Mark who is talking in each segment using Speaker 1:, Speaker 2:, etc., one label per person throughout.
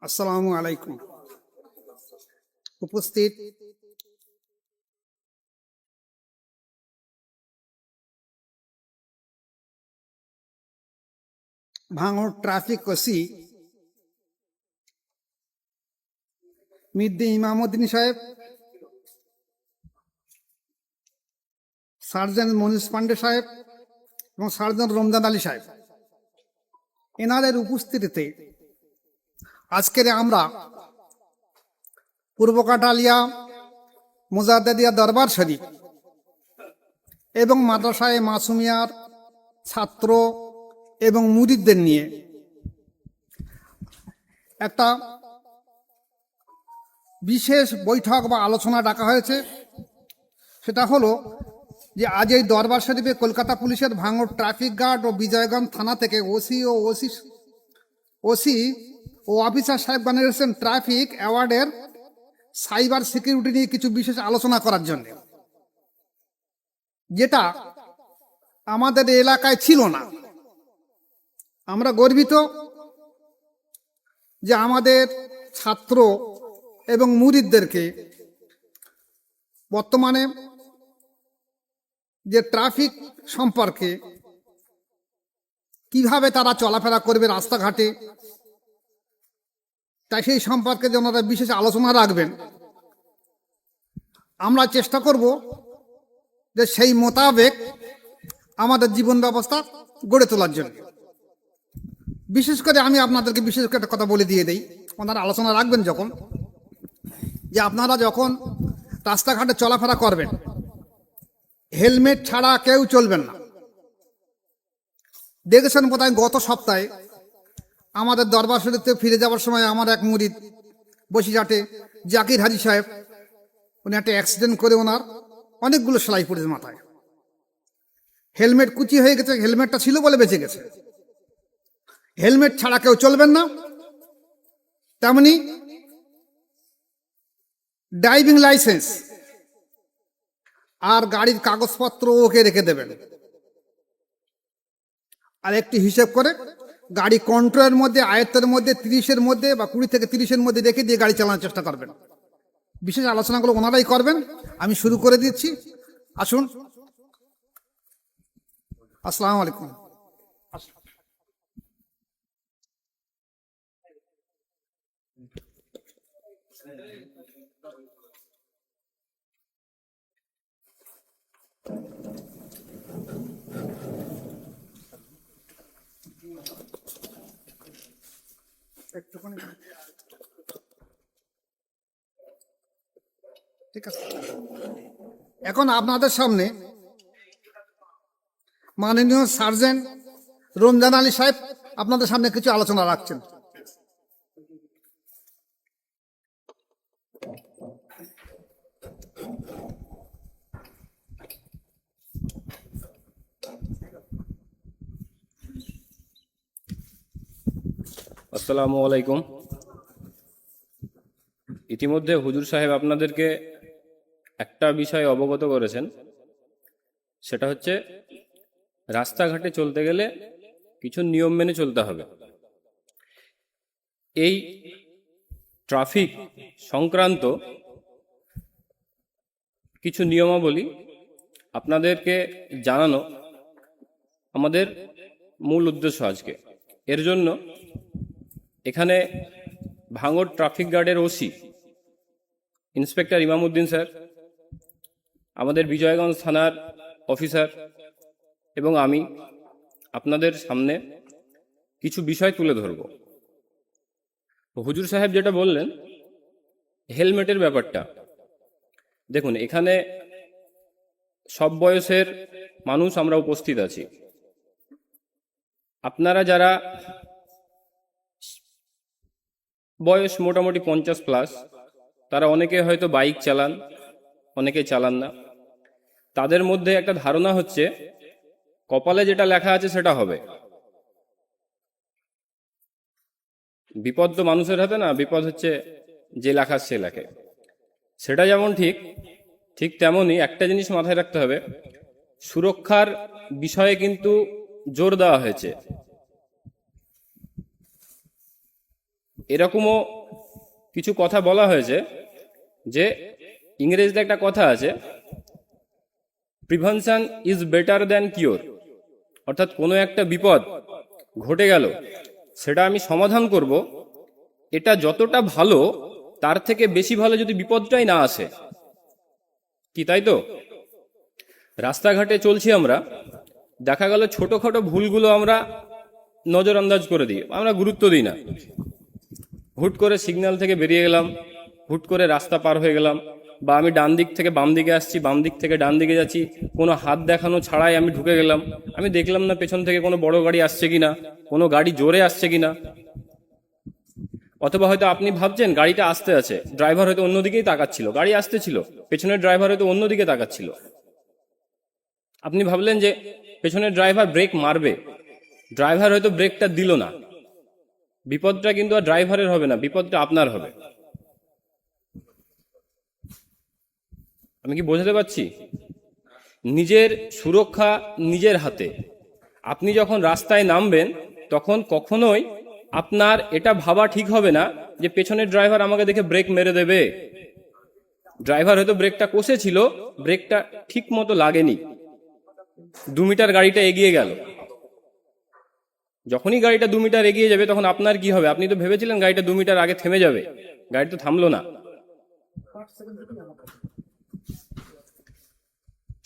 Speaker 1: আসসালামু আলাইকুম। উপস্থিত ভাঙড় ট্রাফিক ওসি মির্জা ইমামউদ্দিন সাহেব, সার্জেন্ট মনীষ পান্ডে সাহেব এবং সার্জেন্ট রমজান আলী সাহেব, এনাদের উপস্থিতিতে আজকের আমরা পূর্ব কাঠালিয়া মুজাদ্দেদিয়া দরবার শরীফ এবং মাদ্রাসায়ে মাসুমিয়ার ছাত্র এবং মুরিদদের নিয়ে একটা বিশেষ বৈঠক বা আলোচনা ডাকা হয়েছে। সেটা হলো যে আজ এই দরবার শরীফে কলকাতা পুলিশের ভাঙড় ট্রাফিক গার্ড ও বিজয়গঞ্জ থানা থেকে ওসি ও অফিসার সাহেবগণ এসেছেন ট্রাফিক অ্যাওয়ার্ডের সাইবার সিকিউরিটি নিয়ে কিছু বিশেষ আলোচনা করার জন্য, যেটা আমাদের এলাকায় ছিল না। আমরা গর্বিত যে আমাদের ছাত্র এবং মুরিদদেরকে বর্তমানে যে ট্রাফিক সম্পর্কে কিভাবে তারা চলাফেরা করবে রাস্তাঘাটে, তাই সেই সম্পর্কে যে ওনারা বিশেষ আলোচনা রাখবেন। আমরা চেষ্টা করব যে সেই মোতাবেক আমাদের জীবন ব্যবস্থা গড়ে তোলার জন্য। বিশেষ করে আমি আপনাদেরকে বিশেষ করে একটা কথা বলে দিয়ে দেই, ওনারা আলোচনা রাখবেন যখন, যে আপনারা যখন রাস্তাঘাটে চলাফেরা করবেন হেলমেট ছাড়া কেউ চলবেন না। দেখেছেন বোধহয় গত সপ্তাহে আমাদের দরবার শরীফে ফিরে যাওয়ার সময় আমার এক মুরিদ বসিরহাটে জাকির হাজি সাহেব, উনি একটা অ্যাক্সিডেন্ট করে ওনার অনেকগুলো সেলাই পড়েছে মাথায়, হেলমেট কুচি হয়ে গেছে, হেলমেটটা ছিল বলে বেঁচে গেছে। হেলমেট ছাড়া কেউ চলবেন না। তেমনি ড্রাইভিং লাইসেন্স আর গাড়ির কাগজপত্র ওকে রেখে দেবেন। আর একটি হিসেব করে গাড়ি কন্ট্রোলের মধ্যে, আয়ত্তের মধ্যে 30-এর মধ্যে বা 20 থেকে 30-এর মধ্যে রেখে দিয়ে গাড়ি চালানোর চেষ্টা করবেন। বিশেষ আলোচনাগুলো ওনারাই করবেন, আমি শুরু করে দিচ্ছি। আসুন। আসসালামু আলাইকুম। ঠিক আছে, এখন আপনাদের সামনে মাননীয় সার্জেন্ট রমজান আলী সাহেব আপনাদের সামনে কিছু আলোচনা রাখছেন।
Speaker 2: আসসালামু আলাইকুম। ইতিমধ্যে হুজুর সাহেব আপনাদেরকে একটা বিষয় অবগত করেছেন, সেটা হচ্ছে রাস্তাঘাটে চলতে গেলে কিছু নিয়ম মেনে চলতে হবে। এই ট্রাফিক সংক্রান্ত কিছু নিয়মাবলী আপনাদেরকে জানানো আমাদের মূল উদ্দেশ্য আজকে। এর জন্য এখানে ভাঙড় ট্রাফিক গার্ডের ওসি ইন্সপেক্টর ইমামউদ্দিন স্যার, আমাদের বিজয়গঞ্জ থানার অফিসার এবং আমি আপনাদের সামনে কিছু বিষয় তুলে ধরব। হুজুর সাহেব যেটা বললেন হেলমেটের ব্যাপারটা, দেখুন এখানে সব বয়সের মানুষ আমরা উপস্থিত আছি। আপনারা যারা বয়স মোটামুটি 50+, তারা অনেকে হয়তো বাইক চালান, অনেকে চালান না। তাদের মধ্যে একটা ধারণা হচ্ছে কপালে যেটা লেখা আছে সেটা হবে। বিপদ তো মানুষের হাতে না, বিপদ হচ্ছে যে লেখা সে লেখে। সেটা যেমন ঠিক তেমনই একটা জিনিস মাথায় রাখতে হবে, সুরক্ষার বিষয়ে কিন্তু জোর দেওয়া হয়েছে। এরকমও কিছু কথা বলা হয়েছে যে ইংরেজিতে একটা কথা আছে, prevention is better than cure. অর্থাৎ কোনো একটা বিপদ ঘটে গেল, সেটা আমি সমাধান করব, এটা যতটা ভালো তার থেকে বেশি ভালো যদি বিপদটাই না আসে। কি তাই তো? রাস্তাঘাটে চলছি আমরা, দেখা গেল ছোটখাটো ভুলগুলো আমরা নজরআন্দাজ করে দিই, আমরা গুরুত্ব দিই না। হুট করে সিগন্যাল থেকে বেরিয়ে গেলাম, হুট করে রাস্তা পার হয়ে গেলাম, বা আমি ডান দিক থেকে বাম দিকে আসছি, বাম দিক থেকে ডান দিকে যাচ্ছি, কোনো হাত দেখানো ছাড়াই আমি ঢুকে গেলাম। আমি দেখলাম না পেছন থেকে কোনো বড় গাড়ি আসছে কিনা, কোনো গাড়ি জোরে আসছে কিনা। অথবা হয়তো আপনি ভাবছেন গাড়িটা আসতে আছে, ড্রাইভার হয়তো অন্যদিকেই তাকাচ্ছিল, গাড়ি আসতে ছিল, পেছনের ড্রাইভার হয়তো অন্যদিকে তাকাচ্ছিল। আপনি ভাবলেন যে পেছনের ড্রাইভার ব্রেক মারবে, ড্রাইভার হয়তো ব্রেকটা দিল না। বিপদটা কিন্তু আর ড্রাইভারের হবে না, বিপদটা আপনার হবে। আমি কি বোঝাতে পারছি? নিজের সুরক্ষা নিজের হাতে। আপনি যখন রাস্তায় নামবেন তখন কখনোই আপনার এটা ভাবা ঠিক হবে না যে পেছনের ড্রাইভার আমাকে দেখে ব্রেক মেরে দেবে। ড্রাইভার হয়তো ব্রেকটা কষেছিল, ব্রেকটা ঠিক মতো লাগেনি, 2 মিটার গাড়িটা এগিয়ে গেল। যখনই গাড়িটা 2 মিটার এগিয়ে যাবে তখন আপনার কি হবে? আপনি তো ভেবেছিলেন গাড়িটা 2 মিটার আগে থেমে যাবে, গাড়ি তো থামলো না।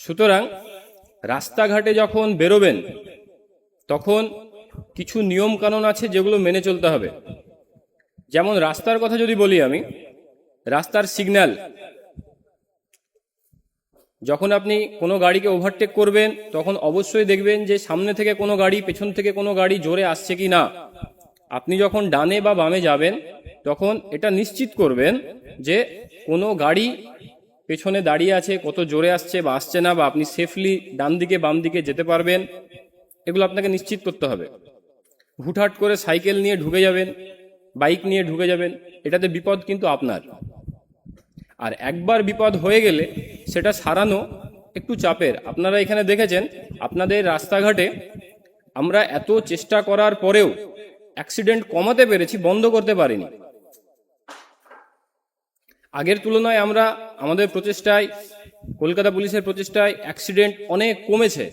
Speaker 2: সুতরাং রাস্তাঘাটে যখন বেরোবেন তখন কিছু নিয়ম কানুন আছে যেগুলো মেনে চলতে হবে। যেমন রাস্তার কথা যদি বলি আমি, রাস্তার সিগন্যাল, যখন আপনি কোনো গাড়িকে ওভারটেক করবেন তখন অবশ্যই দেখবেন যে সামনে থেকে কোনো গাড়ি, পেছন থেকে কোনো গাড়ি জোরে আসছে কি না। আপনি যখন ডানে বা বামে যাবেন তখন এটা নিশ্চিত করবেন যে কোনো গাড়ি পেছনে দাঁড়িয়ে আছে, কত জোরে আসছে বা আসছে না, বা আপনি সেফলি ডান দিকে বাম দিকে যেতে পারবেন, এগুলো আপনাকে নিশ্চিত করতে হবে। হুটহাট করে সাইকেল নিয়ে ঢুকে যাবেন, বাইক নিয়ে ঢুকে যাবেন, এটাতে বিপদ কিন্তু আপনার। আর একবার বিপদ হয়ে গেলে সেটা সারানো একটু চাপের। আপনারা এখানে দেখেছেন আপনাদের রাস্তাঘাটে আমরা এত চেষ্টা করার পরেও অ্যাক্সিডেন্ট কমাতে পেরেছি, বন্ধ করতে পারিনি। আগের তুলনায় আমরা আমাদের প্রচেষ্টায়, কলকাতা পুলিশের প্রচেষ্টায় অ্যাক্সিডেন্ট অনেক কমেছে,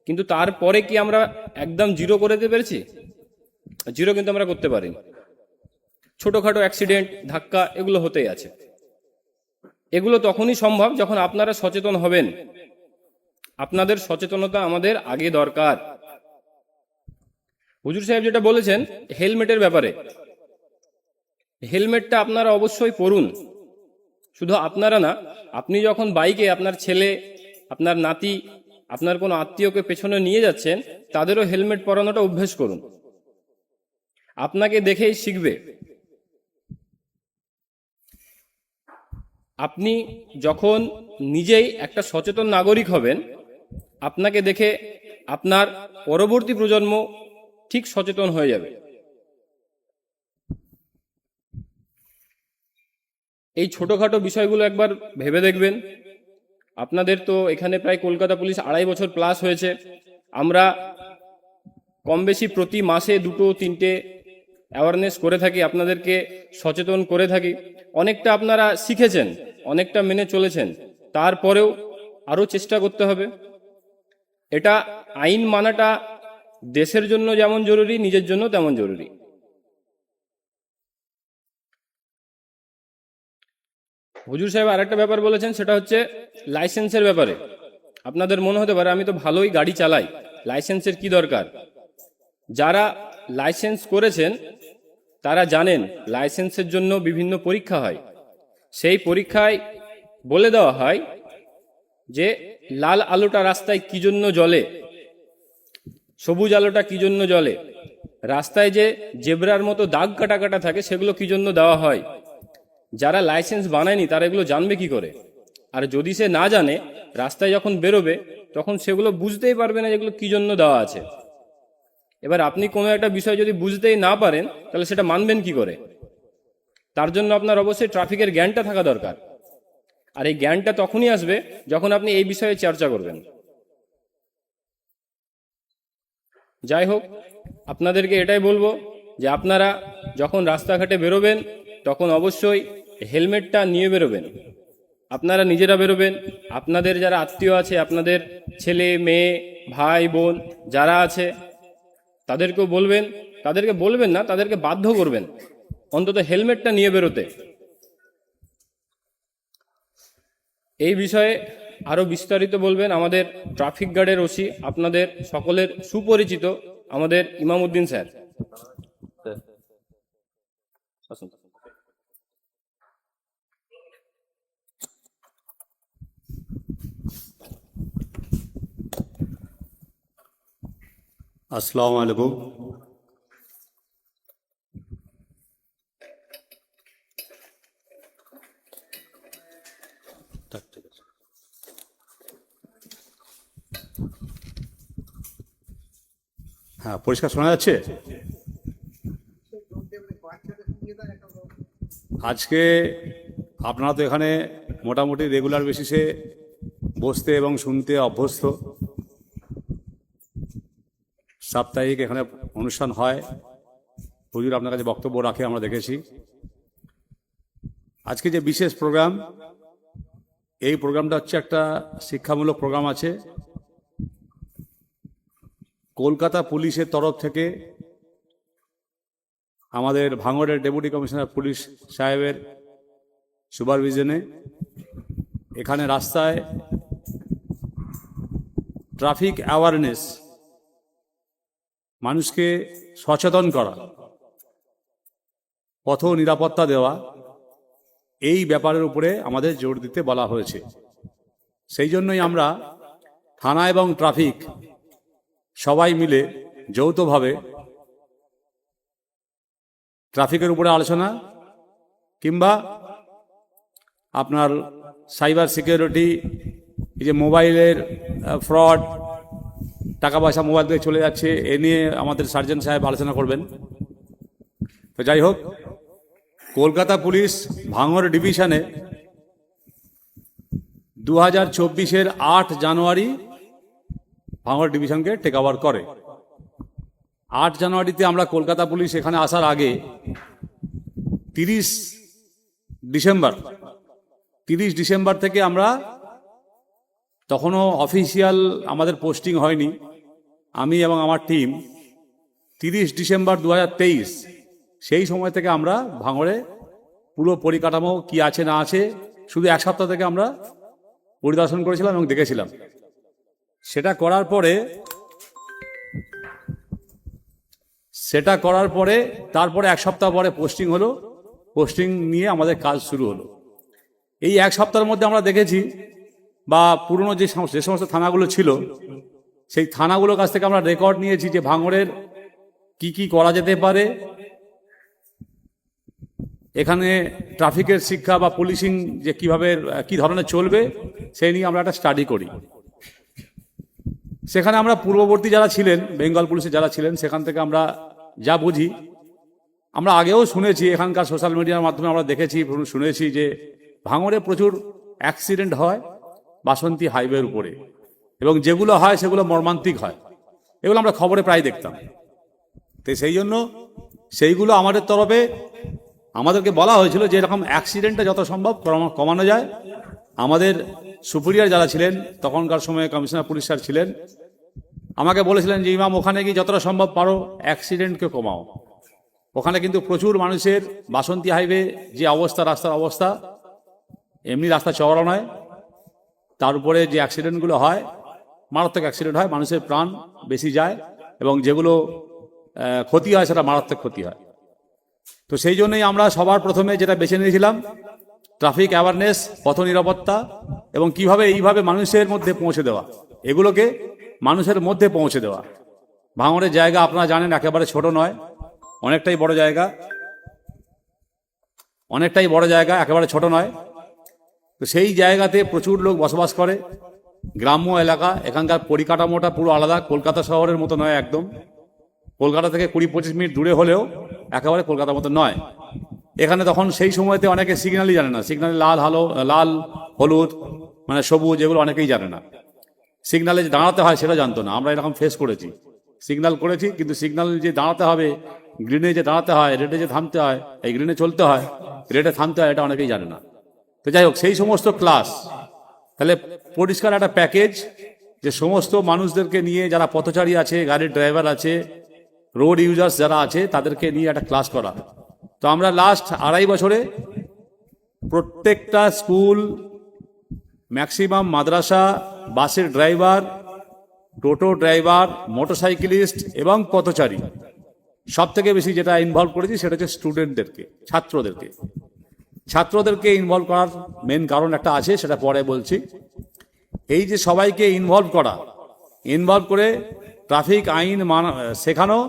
Speaker 2: কিন্তু তারপরে কি আমরা একদম জিরো করে দিতে পেরেছি? জিরো কিন্তু আমরা করতে পারিনি। ছোটখাটো অ্যাক্সিডেন্ট, ধাক্কা, এগুলো হতেই আছে। এগুলো তখনই সম্ভব যখন আপনারা সচেতন হবেন। আপনাদের সচেতনতা আমাদের আগে দরকার। হুজুর সাহেব যেটা বলেছেন হেলমেটের ব্যাপারে, হেলমেটটা আপনারা অবশ্যই পরুন। শুধু আপনারা না, আপনি যখন বাইকে আপনার ছেলে, আপনার নাতি, আপনার কোনো আত্মীয়কে পেছনে নিয়ে যাচ্ছেন, তাদেরও হেলমেট পরানোটা অভ্যেস করুন। আপনাকে দেখেই শিখবে। আপনি যখন নিজেই একটা সচেতন নাগরিক হবেন, আপনাকে দেখে আপনার পরবর্তী প্রজন্ম ঠিক সচেতন হয়ে যাবে। এই ছোটখাটো বিষয়গুলো একবার ভেবে দেখবেন। আপনাদের তো এখানে প্রায় কলকাতা পুলিশ 2.5 বছর প্লাস হয়েছে। আমরা কম বেশি প্রতি মাসে 2-3টে অ্যাওয়ারনেস করে থাকি, আপনাদেরকে সচেতন করে থাকি। অনেকটা আপনারা শিখেছেন, অনেকটা মেনে চলেছেন, তারপরেও আরও চেষ্টা করতে হবে। এটা আইন মানাটা দেশের জন্য যেমন জরুরি, নিজের জন্য তেমন জরুরি। হুজুর সাহেব আরেকটা ব্যাপার বলেছেন, সেটা হচ্ছে লাইসেন্সের ব্যাপারে। আপনাদের মনে হতে পারে আমি তো ভালোই গাড়ি চালাই, লাইসেন্সের কি দরকার? যারা লাইসেন্স করেছেন তারা জানেন লাইসেন্সের জন্য বিভিন্ন পরীক্ষা হয়। সেই পরীক্ষায় বলে দেওয়া হয় যে লাল আলোটা রাস্তায় কি জন্য জ্বলে, সবুজ আলোটা কি জন্য জ্বলে, রাস্তায় যে জেব্রার মতো দাগ কাটা কাটা থাকে সেগুলো কি জন্য দেওয়া হয়। যারা লাইসেন্স বানায়নি তারা এগুলো জানবে কি করে? আর যদি সে না জানে, রাস্তায় যখন বেরোবে তখন সেগুলো বুঝতেই পারবে না যেগুলো কি জন্য দেওয়া আছে। এবার আপনি কোনো একটা বিষয় যদি বুঝতেই না পারেন তাহলে সেটা মানবেন কি করে? তার জন্য আপনার অবশ্যই ট্রাফিকের জ্ঞানটা থাকা দরকার। আর এই জ্ঞানটা তখনই আসবে যখন আপনি এই বিষয়ে চর্চা করবেন। যাই হোক, আপনাদেরকে এটাই বলবো যে আপনারা যখন রাস্তাঘাটে বেরোবেন তখন অবশ্যই হেলমেটটা নিয়ে বেরোবেন। আপনারা নিজেরা বেরোবেন, আপনাদের যারা আত্মীয় আছে, আপনাদের ছেলে মেয়ে ভাই বোন যারা আছে তাদেরকেও বলবেন, তাদেরকে বলবেন না, তাদেরকে বাধ্য করবেন অন্তত হেলমেটটা নিয়ে বেরোতে। এই বিষয়ে আরো বিস্তারিত বলবেন আমাদের ট্রাফিক গার্ডের ওসি, আপনাদের সকলের সুপরিচিত আমাদের ইমামউদ্দিন স্যার।
Speaker 3: আসসালামু আলাইকুম। ঠিক আছে। হ্যাঁ, পরিষ্কার শোনা যাচ্ছে? আজকে আপনারা তো এখানে মোটামুটি রেগুলার বেসিসে বসতে এবং শুনতে অভ্যস্ত। সাপ্তাহিক এখানে অনুষ্ঠান হয়, হুজুর আপনার কাছে বক্তব্য রাখে, আমরা দেখেছি। আজকে যে বিশেষ প্রোগ্রাম, এই প্রোগ্রামটা হচ্ছে একটা শিক্ষামূলক প্রোগ্রাম আছে। কলকাতা পুলিশের তরফ থেকে আমাদের ভাঙড়ের ডেপুটি কমিশনার পুলিশ সাহেবের সুপারভিশনে এখানে রাস্তায় ট্রাফিক অ্যাওয়ারনেস, মানুষকে সচেতন করা, পথ নিরাপত্তা দেওয়া, এই ব্যাপারের উপরে আমাদের জোর দিতে বলা হয়েছে। সেই জন্যই আমরা থানা এবং ট্রাফিক সবাই মিলে যৌথভাবে ট্রাফিকের উপরে আলোচনা কিংবা আপনার সাইবার সিকিউরিটি, এই যে মোবাইলের ফ্রড, টাকা পয়সা মোবাইল থেকে চলে যাচ্ছে, এ নিয়ে আমাদের সার্জন সাহেব আলোচনা করবেন। তো যাই হোক, কলকাতা পুলিশ ভাঙড় ডিভিশনে 2024-এর 8 জানুয়ারি ভাঙড় ডিভিশনকে টেক ওভার করে। 8 জানুয়ারিতে আমরা কলকাতা পুলিশ এখানে আসার আগে 30 ডিসেম্বর থেকে আমরা, তখনও অফিসিয়াল আমাদের পোস্টিং হয়নি, আমি এবং আমার টিম 30 ডিসেম্বর 2023 সেই সময় থেকে আমরা ভাঙড়ে পুরো পরিকাঠামো কি আছে না আছে শুধু 1 সপ্তাহ থেকে আমরা পরিদর্শন করেছিলাম এবং দেখেছিলাম। সেটা করার পরে তারপরে 1 সপ্তাহ পরে পোস্টিং হলো। পোস্টিং নিয়ে আমাদের কাজ শুরু হলো। এই 1 সপ্তাহের মধ্যে আমরা দেখেছি, বা পুরনো যে সমস্ত থানাগুলো ছিল সেই থানাগুলোর কাছ থেকে আমরা রেকর্ড নিয়েছি যে ভাঙড়ের কি কি করা যেতে পারে, এখানে ট্রাফিকের শিক্ষা বা পুলিশিং যে কিভাবে কি ধরনের চলবে সেই নিয়ে আমরা একটা স্টাডি করি। সেখানে আমরা পূর্ববর্তী যারা ছিলেন, বেঙ্গল পুলিশে যারা ছিলেন, সেখান থেকে আমরা যা বুঝি, আমরা আগেও শুনেছি, এখানকার সোশ্যাল মিডিয়ার মাধ্যমে আমরা দেখেছি, শুনেছি যে ভাঙড়ে প্রচুর অ্যাক্সিডেন্ট হয় বাসন্তী হাইওয়ের উপরে, এবং যেগুলো হয় সেগুলো মর্মান্তিক হয়। এগুলো আমরা খবরে প্রায় দেখতাম। তো সেই জন্য সেইগুলো আমাদের তরফে আমাদেরকে বলা হয়েছিল যে এরকম অ্যাক্সিডেন্টটা যত সম্ভব কমানো যায়। আমাদের সুপিরিয়র যারা ছিলেন, তখনকার সময়ে কমিশনার পুলিশ স্যার ছিলেন, আমাকে বলেছিলেন যে ইমাম, ওখানে গিয়ে যতটা সম্ভব পারো অ্যাক্সিডেন্টকে কমাও। ওখানে কিন্তু প্রচুর মানুষের, বাসন্তী হাইওয়ে যে অবস্থা, রাস্তার অবস্থা, এমনি রাস্তা চওড়া নয়, তার উপরে যে অ্যাক্সিডেন্টগুলো হয়, মারাত্মক অ্যাক্সিডেন্ট হয়, মানুষের প্রাণ বেশি যায়, এবং যেগুলো ক্ষতি হয় সেটা মারাত্মক ক্ষতি হয়। তো সেই জন্যই আমরা সবার প্রথমে যেটা বেছে নিয়েছিলাম, ট্রাফিক অ্যাওয়ারনেস, পথ নিরাপত্তা, এবং কিভাবে এইভাবে মানুষের মধ্যে পৌঁছে দেওয়া, এগুলোকে মানুষের মধ্যে পৌঁছে দেওয়া। ভাঙড়ের জায়গা আপনারা জানেন একেবারে ছোট নয়, অনেকটাই বড় জায়গা, একেবারে ছোট নয়। তো সেই জায়গাতে প্রচুর লোক বসবাস করে, গ্রাম্য এলাকা, এখানকার পরিকাঠামোটা পুরো আলাদা, কলকাতা শহরের মতো নয় একদম। কলকাতা থেকে 20-25 মিনিট দূরে হলেও একেবারে কলকাতার মতো নয়। এখানে তখন সেই সময়তে অনেকে সিগন্যালই জানে না, সিগন্যালে লাল হলুদ মানে সবুজ, এগুলো অনেকেই জানে না। সিগন্যালে যে দাঁড়াতে হয় সেটা জানতো না। আমরা এরকম ফেস করেছি, সিগন্যাল করেছি, কিন্তু সিগন্যাল যে দাঁড়াতে হবে গ্রিনে যে দাঁড়াতে হয়, রেডে যে থামতে হয়, এই গ্রিনে চলতে হয়, রেডে থামতে হয়, এটা অনেকেই জানে না। তো যাই হোক, সেই সমস্ত ক্লাস, তাহলে পরিষ্কার একটা প্যাকেজ যে সমস্ত মানুষদেরকে নিয়ে, যারা পথচারী আছে, গাড়ির ড্রাইভার আছে, রোড ইউজার্স যারা আছে, তাদেরকে নিয়ে একটা ক্লাস করা। তো আমরা লাস্ট 2.5 বছরে প্রত্যেকটা স্কুল, ম্যাক্সিমাম মাদ্রাসা, বাসের ড্রাইভার, টোটো ড্রাইভার, মোটরসাইকেলিস্ট এবং পথচারী, সব থেকে বেশি যেটা ইনভলভ করেছি সেটা হচ্ছে স্টুডেন্টদেরকে, ছাত্রদেরকে ইনভলভ করার মেন কারণ একটা আছে, সেটা পরে বলছি। এই যে সবাইকে ইনভলভ করে ট্রাফিক আইন শেখানো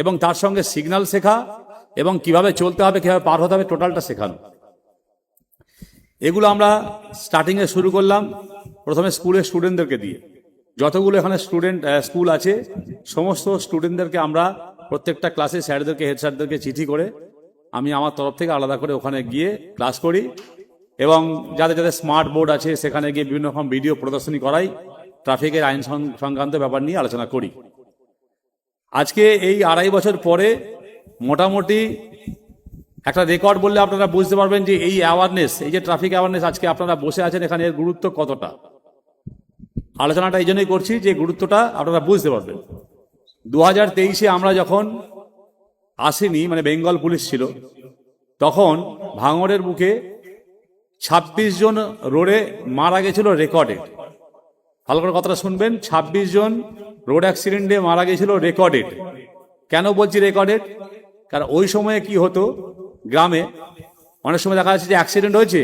Speaker 3: এবং তার সঙ্গে সিগন্যাল শেখা এবং কিভাবে চলতে হবে, কিভাবে পার হতে হবে, টোটালটা শেখানো। এগুলো আমরা স্টার্টিংয়ে শুরু করলাম প্রথমে স্কুলের স্টুডেন্টদেরকে দিয়ে। যতগুলো এখানে স্কুল আছে, সমস্ত স্টুডেন্টদেরকে আমরা প্রত্যেকটা ক্লাসে স্যারদেরকে, হেড স্যারদেরকে চিঠি করে আমি আমার তরফ থেকে আলাদা করে ওখানে গিয়ে ক্লাস করি, এবং যাদের যাদের স্মার্ট বোর্ড আছে সেখানে গিয়ে বিভিন্ন রকম ভিডিও প্রদর্শনী করাই, ট্রাফিকের আইন সংক্রান্ত ব্যাপার নিয়ে আলোচনা করি। আজকে এই 2.5 বছর পরে মোটামুটি একটা রেকর্ড বললে আপনারা বুঝতে পারবেন যে এই অ্যাওয়ারনেস, এই যে ট্রাফিক অ্যাওয়ারনেস, আজকে আপনারা বসে আছেন এখানে, এর গুরুত্ব কতটা। আলোচনাটা এই জন্যই করছি যে গুরুত্বটা আপনারা বুঝতে পারবেন। 2023-এ আমরা যখন আসিনি, মানে বেঙ্গল পুলিশ ছিল, তখন ভাঙড়ের বুকে 26 জন রোডে মারা গেছিল রেকর্ডেড। ভালো করে কথাটা শুনবেন, 26 জন রোড অ্যাক্সিডেন্টে মারা গেছিল রেকর্ডেড। কেন বলছি রেকর্ডেড? কারণ ওই সময়ে কি হতো, গ্রামে অনেক সময় দেখা যাচ্ছে যে অ্যাক্সিডেন্ট হয়েছে,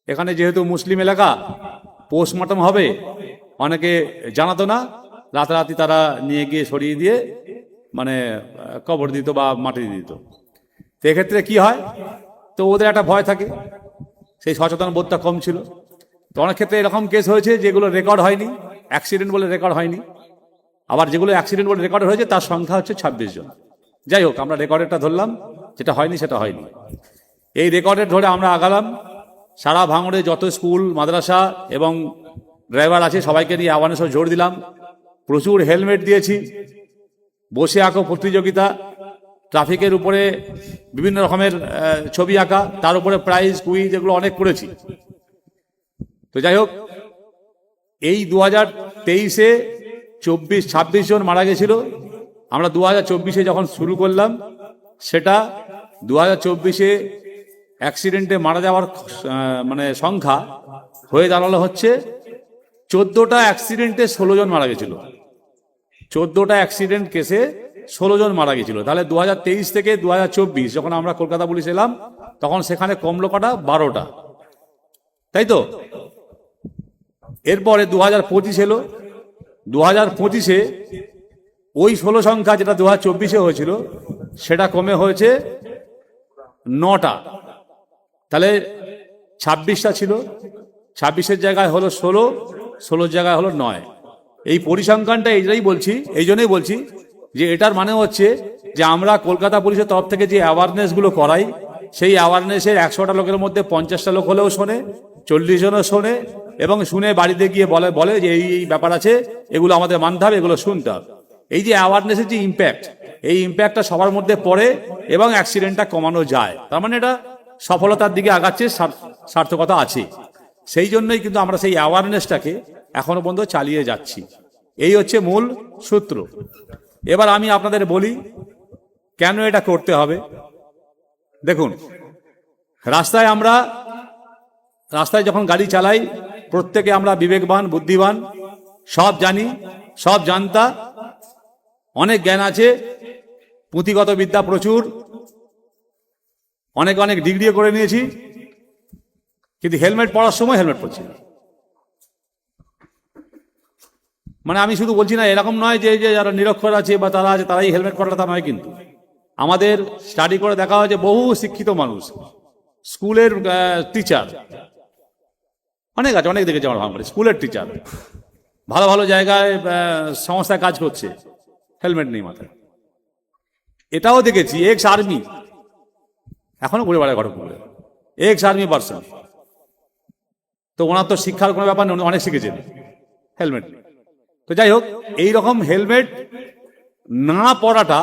Speaker 3: এখানে যেহেতু মুসলিম এলাকা, পোস্টমর্টম হবে, অনেকে জানাতো না, রাতারাতি তারা নিয়ে গিয়ে সরিয়ে দিয়ে মানে কবর দিত বা মাটি দিত। তো এক্ষেত্রে কি হয়, তো ওদের একটা ভয় থাকে, সেই সচেতন বোধটা কম ছিল। তো অনেক ক্ষেত্রে এরকম কেস হয়েছে যেগুলো রেকর্ড হয়নি, অ্যাক্সিডেন্ট বলে রেকর্ড হয়নি, আবার যেগুলো অ্যাক্সিডেন্ট বলে রেকর্ড হয়েছে তার সংখ্যা হচ্ছে 26 জন। যাই হোক, আমরা রেকর্ডেরটা ধরলাম, যেটা হয়নি সেটা হয়নি। এই রেকর্ডের ধরে আমরা আগালাম, সারা ভাঙড়ে যত স্কুল, মাদ্রাসা এবং ড্রাইভার আছে সবাইকে নিয়ে অ্যাওয়ারনেসও জোর দিলাম। প্রচুর হেলমেট দিয়েছি, বসে আঁকো প্রতিযোগিতা, ট্রাফিকের উপরে বিভিন্ন রকমের ছবি আঁকা, তার উপরে প্রাইজ, কুইজ, এগুলো অনেক করেছি। তো যাই হোক, এই 2023-এ 26 জন মারা গেছিল। আমরা 2024-এ যখন শুরু করলাম, সেটা 2024-এ অ্যাক্সিডেন্টে মারা যাওয়ার মানে সংখ্যা হয়ে দাঁড়ালো হচ্ছে 14টা অ্যাক্সিডেন্টে 16 জন মারা গেছিল। 14টা অ্যাক্সিডেন্ট কেসে 16 জন মারা গেছিল। তাহলে 2023 থেকে 2024 যখন আমরা কলকাতা পুলিশ এলাম, তখন সেখানে কমলো কটা? 12টা, তাই তো? এরপরে 2025 এলো। 2025-এ ওই 16 সংখ্যা যেটা 2024-এ হয়েছিল, সেটা কমে হয়েছে 9টা। তাহলে 26টা ছিল, 26-এর জায়গায় হলো 16, 16-র জায়গায় হলো 9। এই পরিসংখ্যানটা এই জন্যই বলছি যে এটার মানে হচ্ছে যে আমরা কলকাতা পুলিশের তরফ থেকে যে অ্যাওয়ারনেসগুলো করাই, সেই অ্যাওয়ারনেসের 100টা লোকের মধ্যে 50টা লোক হলেও শোনে, 40 জনও শোনে, এবং শুনে বাড়িতে গিয়ে বলে যে এই ব্যাপার আছে, এগুলো আমাদের মানতে হবে, এগুলো শুনতে হবে। এই যে অ্যাওয়ারনেসের যে ইম্প্যাক্ট, এই ইম্প্যাক্টটা সবার মধ্যে পড়ে এবং অ্যাক্সিডেন্টটা কমানো যায়। তার মানে এটা সফলতার দিকে আগাচ্ছে, সার্থকতা আছে। সেই জন্যই কিন্তু আমরা সেই অ্যাওয়ারনেসটাকে এখনো পর্যন্ত চালিয়ে যাচ্ছি। এই হচ্ছে মূল সূত্র। এবার আমি আপনাদের বলি কেন এটা করতে হবে। দেখুন, রাস্তায় যখন গাড়ি চালাই, প্রত্যেকে আমরা বিবেকবান, বুদ্ধিমান, সব জানি, সব জানতা, অনেক জ্ঞান আছে, পুঁথিগত বিদ্যা প্রচুর, অনেক ডিগ্রিও করে নিয়েছি, কিন্তু হেলমেট পরার সময় হেলমেট পরছি না। মানে আমি শুধু বলছি না, এরকম নয় যে যারা নিরক্ষর আছে বা তারা আছে তারাই হেলমেট পরাটা, তা নয়। কিন্তু আমাদের স্টাডি করে দেখা হয় যে বহু শিক্ষিত মানুষ, স্কুলের টিচার অনেক আছে, অনেক দেখেছি আমার ভাঙড়ে, স্কুলের টিচার ভালো ভালো জায়গায় সংস্থায় কাজ করছে, হেলমেট নেই মাথায়। এটাও দেখেছি এক্স আর্মি, এখনো ঘুরে বেড়ায় ঘটকপুরে, এক্স আর্মি পার্সন। তো ওনার তো শিক্ষার কোনো ব্যাপার নেই, অনেক শিখেছেন, হেলমেট নেই। তো যাই হোক, এইরকম হেলমেট না পরাটা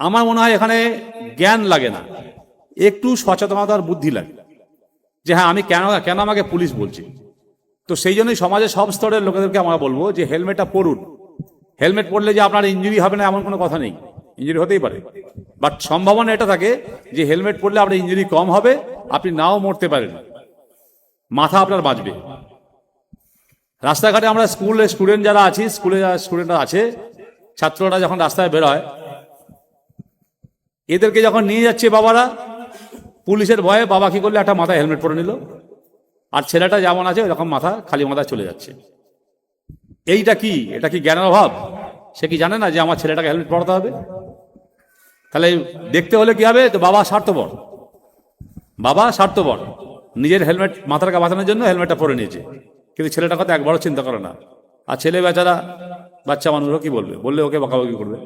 Speaker 3: আমার মনে হয় এখানে জ্ঞান লাগে না, একটু সচেতনতার বুদ্ধি লাগে যে হ্যাঁ আমি কেন আমাকে পুলিশ বলছি। তো সেই জন্যই সমাজের সব স্তরের লোকেদেরকে আমরা বলবো যে হেলমেটটা পরুন। হেলমেট পরলে যে আপনার ইঞ্জুরি হবে না এমন কোনো কথা নেই, ইঞ্জুরি হতেই পারে, বাট সম্ভাবনা এটা থাকে যে হেলমেট পরলে আপনার ইঞ্জুরি কম হবে, আপনি নাও মরতে পারেন, মাথা আপনার বাঁচবে। রাস্তাঘাটে আমরা স্টুডেন্ট যারা আছি, স্টুডেন্টরা আছে, ছাত্ররা যখন রাস্তায় বেরোয়, এদেরকে যখন নিয়ে যাচ্ছে বাবারা, পুলিশের ভয়ে বাবা কি করলে একটা মাথায় হেলমেট পরে নিল, আর ছেলেটা যেমন আছে এরকম মাথা খালি মাথায় চলে যাচ্ছে। এইটা কি? এটা কি জ্ঞানের অভাব? সে কি জানে না যে আমার ছেলেটাকে হেলমেট পরাতে হবে? তাহলে দেখতে হলে কি হবে? তো বাবা স্বার্থপর, নিজের হেলমেট মাথাটাকে বাঁচানোর জন্য হেলমেটটা পরে নিয়েছে, কিন্তু ছেলেটার কথা একবারও চিন্তা করে না। আর ছেলে বেচারা বাচ্চা মানুষও কি বলবে? বললে ওকে বকাবকি করবে।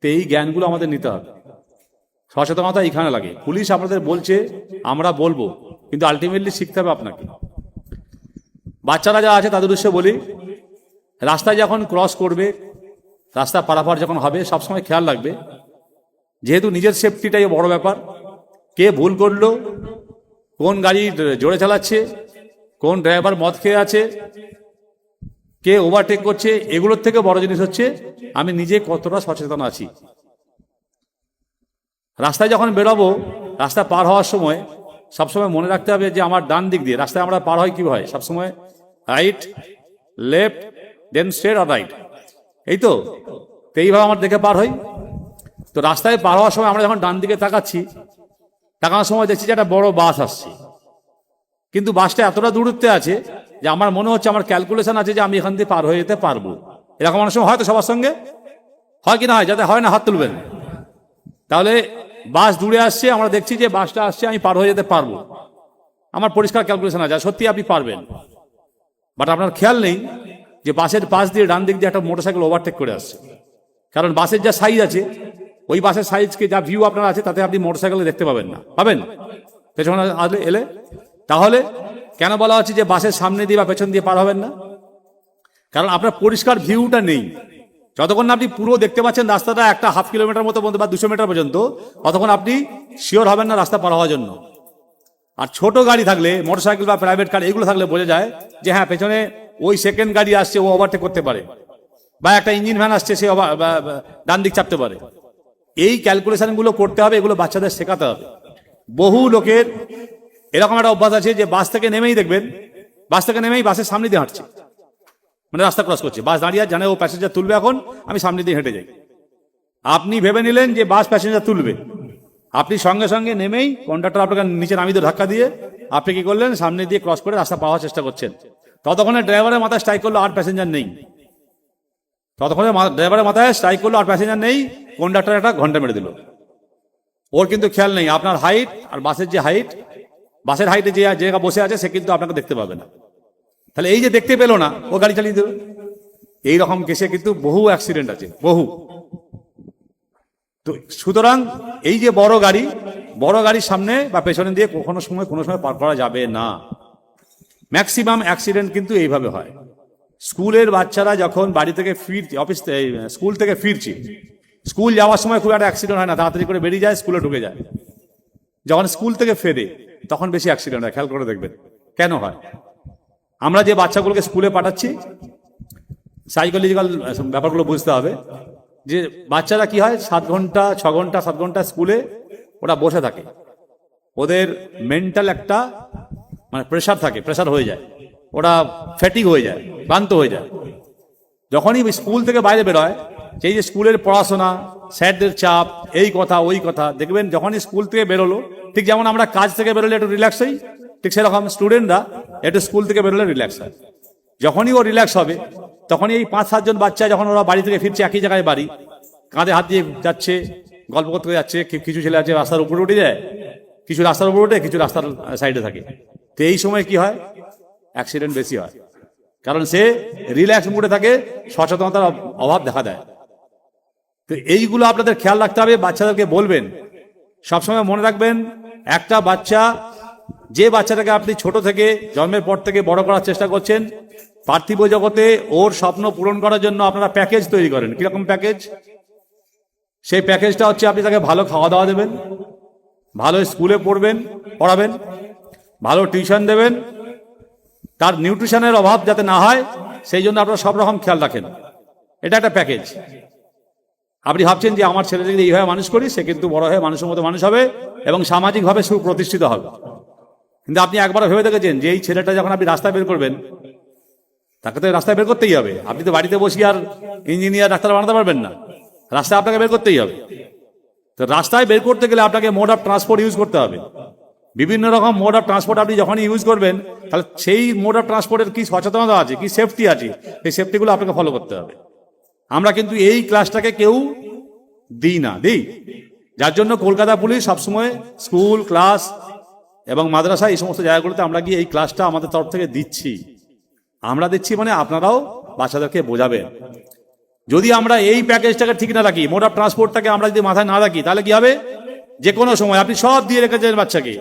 Speaker 3: তো এই জ্ঞানগুলো আমাদের নিতে হবে, সচেতনতা এইখানে লাগে। পুলিশ আপনাদের বলছে, আমরা বলবো, কিন্তু আলটিমেটলি শিখতে হবে আপনাকে। বাচ্চারা যারা আছে তাদের উদ্দেশ্যে বলি, রাস্তায় যখন ক্রস করবে, রাস্তা পারাপার যখন হবে, সবসময় খেয়াল রাখবে, যেহেতু নিজের সেফটিটাই বড় ব্যাপার। কে ভুল করলো, কোন গাড়ি জোরে চালাচ্ছে, কোন ড্রাইভার মদ খেয়ে আছে, কে ওভারটেক করছে, এগুলোর থেকে বড় জিনিস হচ্ছে আমি নিজে কতটা সচেতন আছি। রাস্তায় যখন বেরোবো, রাস্তা পার হওয়ার সময় সবসময় মনে রাখতে হবে যে আমার ডান দিক দিয়ে রাস্তায় আমরা পার হয় কি হয়, সবসময় রাইট, লেফট, দেন স্ট্রেট আর রাইট, এই তো এইভাবে আমার দেখে পার হই। তো রাস্তায় পার হওয়ার সময় আমরা যখন ডান দিকে তাকানোর সময় দেখছি যে একটা বড় বাস আসছে, কিন্তু বাসটা এতটা দূরত্বে আছে যে আমার মনে হচ্ছে, আমার ক্যালকুলেশন আছে যে আমি এখান থেকে পার হয়ে যেতে পারবো। এরকম অনেক সময় হয়তো সবার সঙ্গে হয় কি না হয়, যাতে হয় না হাত তুলবেন। তাহলে বাস দূরে আসছে, আমরা দেখছি যে বাসটা আসছে, আমি পার হয়ে যেতে পারবো, আমার পরিষ্কার ক্যালকুলেশন আছে, সত্যি আপনি পারবেন। বাট আপনার খেয়াল নেই যে বাসের পাশ দিয়ে ডান দিক দিয়ে একটা মোটরসাইকেল ওভারটেক করে আসছে। কারণ বাসের যা সাইজ আছে, ওই বাসের সাইজকে যা ভিউ আপনার আছে, তাতে আপনি মোটরসাইকেলে দেখতে পাবেন না, পাবেন পেছনে এলে। তাহলে কেন বলা হচ্ছে যে বাসের সামনে দিয়ে বা পেছন দিয়ে পার হবেন না? কারণ আপনার পরিষ্কার ভিউটা নেই। যতক্ষণ আপনি পুরো দেখতে পাচ্ছেন রাস্তাটা একটা হাফ কিলোমিটার মতো বা 200 মিটার পর্যন্ত, ততক্ষণ আপনি শিওর হবেন না রাস্তা পার হওয়ার জন্য। আর ছোট গাড়ি থাকলে, মোটরসাইকেল বা প্রাইভেট কার, এগুলো থাকলে বোঝা যায় যে হ্যাঁ পেছনে ওই সেকেন্ড গাড়ি আসছে, ও ওভারটেক করতে পারে, বা একটা ইঞ্জিন ভ্যান আসছে, সে ডান দিক চাপতে পারে। এই ক্যালকুলেশনগুলো করতে হবে, এগুলো বাচ্চাদের শেখাতে হবে। বহু লোকের এরকম একটা অভ্যাস আছে যে বাস থেকে নেমেই দেখবেন, বাসের সামনে দিয়ে হাঁটছে, মানে রাস্তা ক্রস করছে, বাস দাঁড়িয়ে জানে ও প্যাসেঞ্জার তুলবে, এখন আমি সামনে দিয়ে হেঁটে যাই। আপনি ভেবে নিলেন যে বাস প্যাসেঞ্জার তুলবে, আপনি সঙ্গে সঙ্গে নেমেই কন্ডাক্টর আপনাকে নিচে নামিয়ে দিয়ে ধাক্কা দিয়ে আপনি কি করলেন, সামনে দিয়ে ক্রস করে রাস্তা পাওয়ার চেষ্টা করছেন। ততক্ষণে ড্রাইভারের মাথায় স্ট্রাইক করলো, আর প্যাসেঞ্জার নেই। কন্ডাক্টর একটা ঘন্টা মেরে দিল। ওর কিন্তু খেয়াল নেই আপনার হাইট আর বাসের যে হাইট, বাসের হাইটে যে জায়গা বসে আছে সে কিন্তু আপনাকে দেখতে পাবে না। তাহলে এই যে দেখতে পেলো না, ও গাড়ি চালিয়ে দিল। এইরকম কেসে কিন্তু বহু অ্যাক্সিডেন্ট আছে, বহু। তো সুতরাং এই যে বড় গাড়ির সামনে বা পেছনে দিয়ে কোনো সময় পার করা যাবে না। ম্যাক্সিমাম অ্যাক্সিডেন্ট কিন্তু এইভাবে হয়। স্কুলের বাচ্চারা যখন বাড়ি থেকে স্কুল থেকে ফিরছি, স্কুল যাওয়ার সময় খুব একটা অ্যাক্সিডেন্ট হয় না, তাড়াতাড়ি করে বেরিয়ে যায়, স্কুলে ঢুকে যায়। যখন স্কুল থেকে ফেরে তখন বেশি অ্যাক্সিডেন্ট হয়, খেয়াল করে দেখবেন কেন হয়। আমরা যে বাচ্চাগুলোকে স্কুলে পাঠাচ্ছি, সাইকোলজিক্যাল ব্যাপারগুলো বুঝতে হবে যে বাচ্চারা কি হয়, 7 ঘন্টা স্কুলে ওরা বসে থাকে, ওদের মেন্টাল একটা মানে প্রেশার হয়ে যায়, ওরা ফ্যাটিক হয়ে যায়, ক্লান্ত হয়ে যায়। যখনই স্কুল থেকে বাইরে বেরোয়, সেই যে স্কুলের পড়াশোনা, স্যারদের চাপ, এই কথা ওই কথা, দেখবেন যখনই স্কুল থেকে বেরোলো, ঠিক যেমন আমরা কাজ থেকে বেরোলে একটু রিল্যাক্স হই, ঠিক সেরকম স্টুডেন্টরা একটু স্কুল থেকে বেরোলে রিল্যাক্স হয়। যখনই ও রিল্যাক্স হবে, তখনই এই 5-7 জন বাচ্চা যখন ওরা বাড়ি থেকে ফিরছে, একই জায়গায় বাড়ি, কাঁধে হাত দিয়ে যাচ্ছে, গল্প করতে যাচ্ছে, কিছু ছেলে আছে রাস্তার উপরে উঠে যায়, কিছু রাস্তার উপরে উঠে, কিছু রাস্তার সাইডে থাকে। তো এই সময় কি হয়, অ্যাক্সিডেন্ট বেশি হয়, কারণ সে রিল্যাক্স মুডে থাকে, সচেতনতার অভাব দেখা দেয়। তো এইগুলো আপনাদের খেয়াল রাখতে হবে, বাচ্চাদেরকে বলবেন। সবসময় মনে রাখবেন, একটা বাচ্চা, যে বাচ্চাটাকে আপনি ছোট থেকে জন্মের পর থেকে বড় করার চেষ্টা করছেন, পার্থিব জগতে ওর স্বপ্ন পূরণ করার জন্য আপনারা প্যাকেজ তৈরি করেন। কিরকম প্যাকেজ? সেই প্যাকেজটা হচ্ছে আপনি তাকে ভালো খাওয়া দাওয়া দেবেন, ভালো স্কুলে পড়াবেন, ভালো টিউশন দেবেন, তার নিউট্রিশনের অভাব যাতে না হয় সেই জন্য আপনারা সব রকম খেয়াল রাখেন। এটা একটা প্যাকেজ। আপনি ভাবছেন যে আমার ছেলেকে যদি এইভাবে মানুষ করি, সে কিন্তু বড় হয়ে মানুষের মতো মানুষ হবে এবং সামাজিকভাবে সুপ্রতিষ্ঠিত হবে। কিন্তু আপনি একবার ভেবে দেখেছেন যে এই ছেলেটা যখন আপনি রাস্তায় বের করবেন, তাকে তো রাস্তায় বের করতেই হবে। আপনি তো বাড়িতে বসে আর ইঞ্জিনিয়ার ডাক্তার বানাতে পারবেন না, রাস্তায় আপনাকে বের করতেই হবে। তো রাস্তায় বের করতে গেলে আপনাকে মোড অফ ট্রান্সপোর্ট ইউজ করতে হবে। বিভিন্ন রকম মোড অফ ট্রান্সপোর্ট আপনি যখনই ইউজ করবেন, তাহলে সেই মোড অফ ট্রান্সপোর্টের কি সচেতনতা আছে, কি সেফটি আছে, সেই সেফটিগুলো আপনাকে ফলো করতে হবে। আমরা কিন্তু এই ক্লাসটাকে কেউ দিই, যার জন্য কলকাতা পুলিশ সবসময় স্কুল, ক্লাস এবং মাদ্রাসা এই সমস্ত জায়গাগুলোতে আমরা গিয়ে এই ক্লাসটা আমাদের তরফ থেকে দিচ্ছি। আমরা দিচ্ছি মানে আপনারাও বাচ্চাদেরকে বোঝাবেন। যদি আমরা এই প্যাকেজটাকে ঠিক না রাখি, মোড অফ ট্রান্সপোর্টটাকে আমরা যদি মাথায় না রাখি, তাহলে কি হবে? যে কোনো সময় আপনি সব দিয়ে রেখেছেন বাচ্চাকে,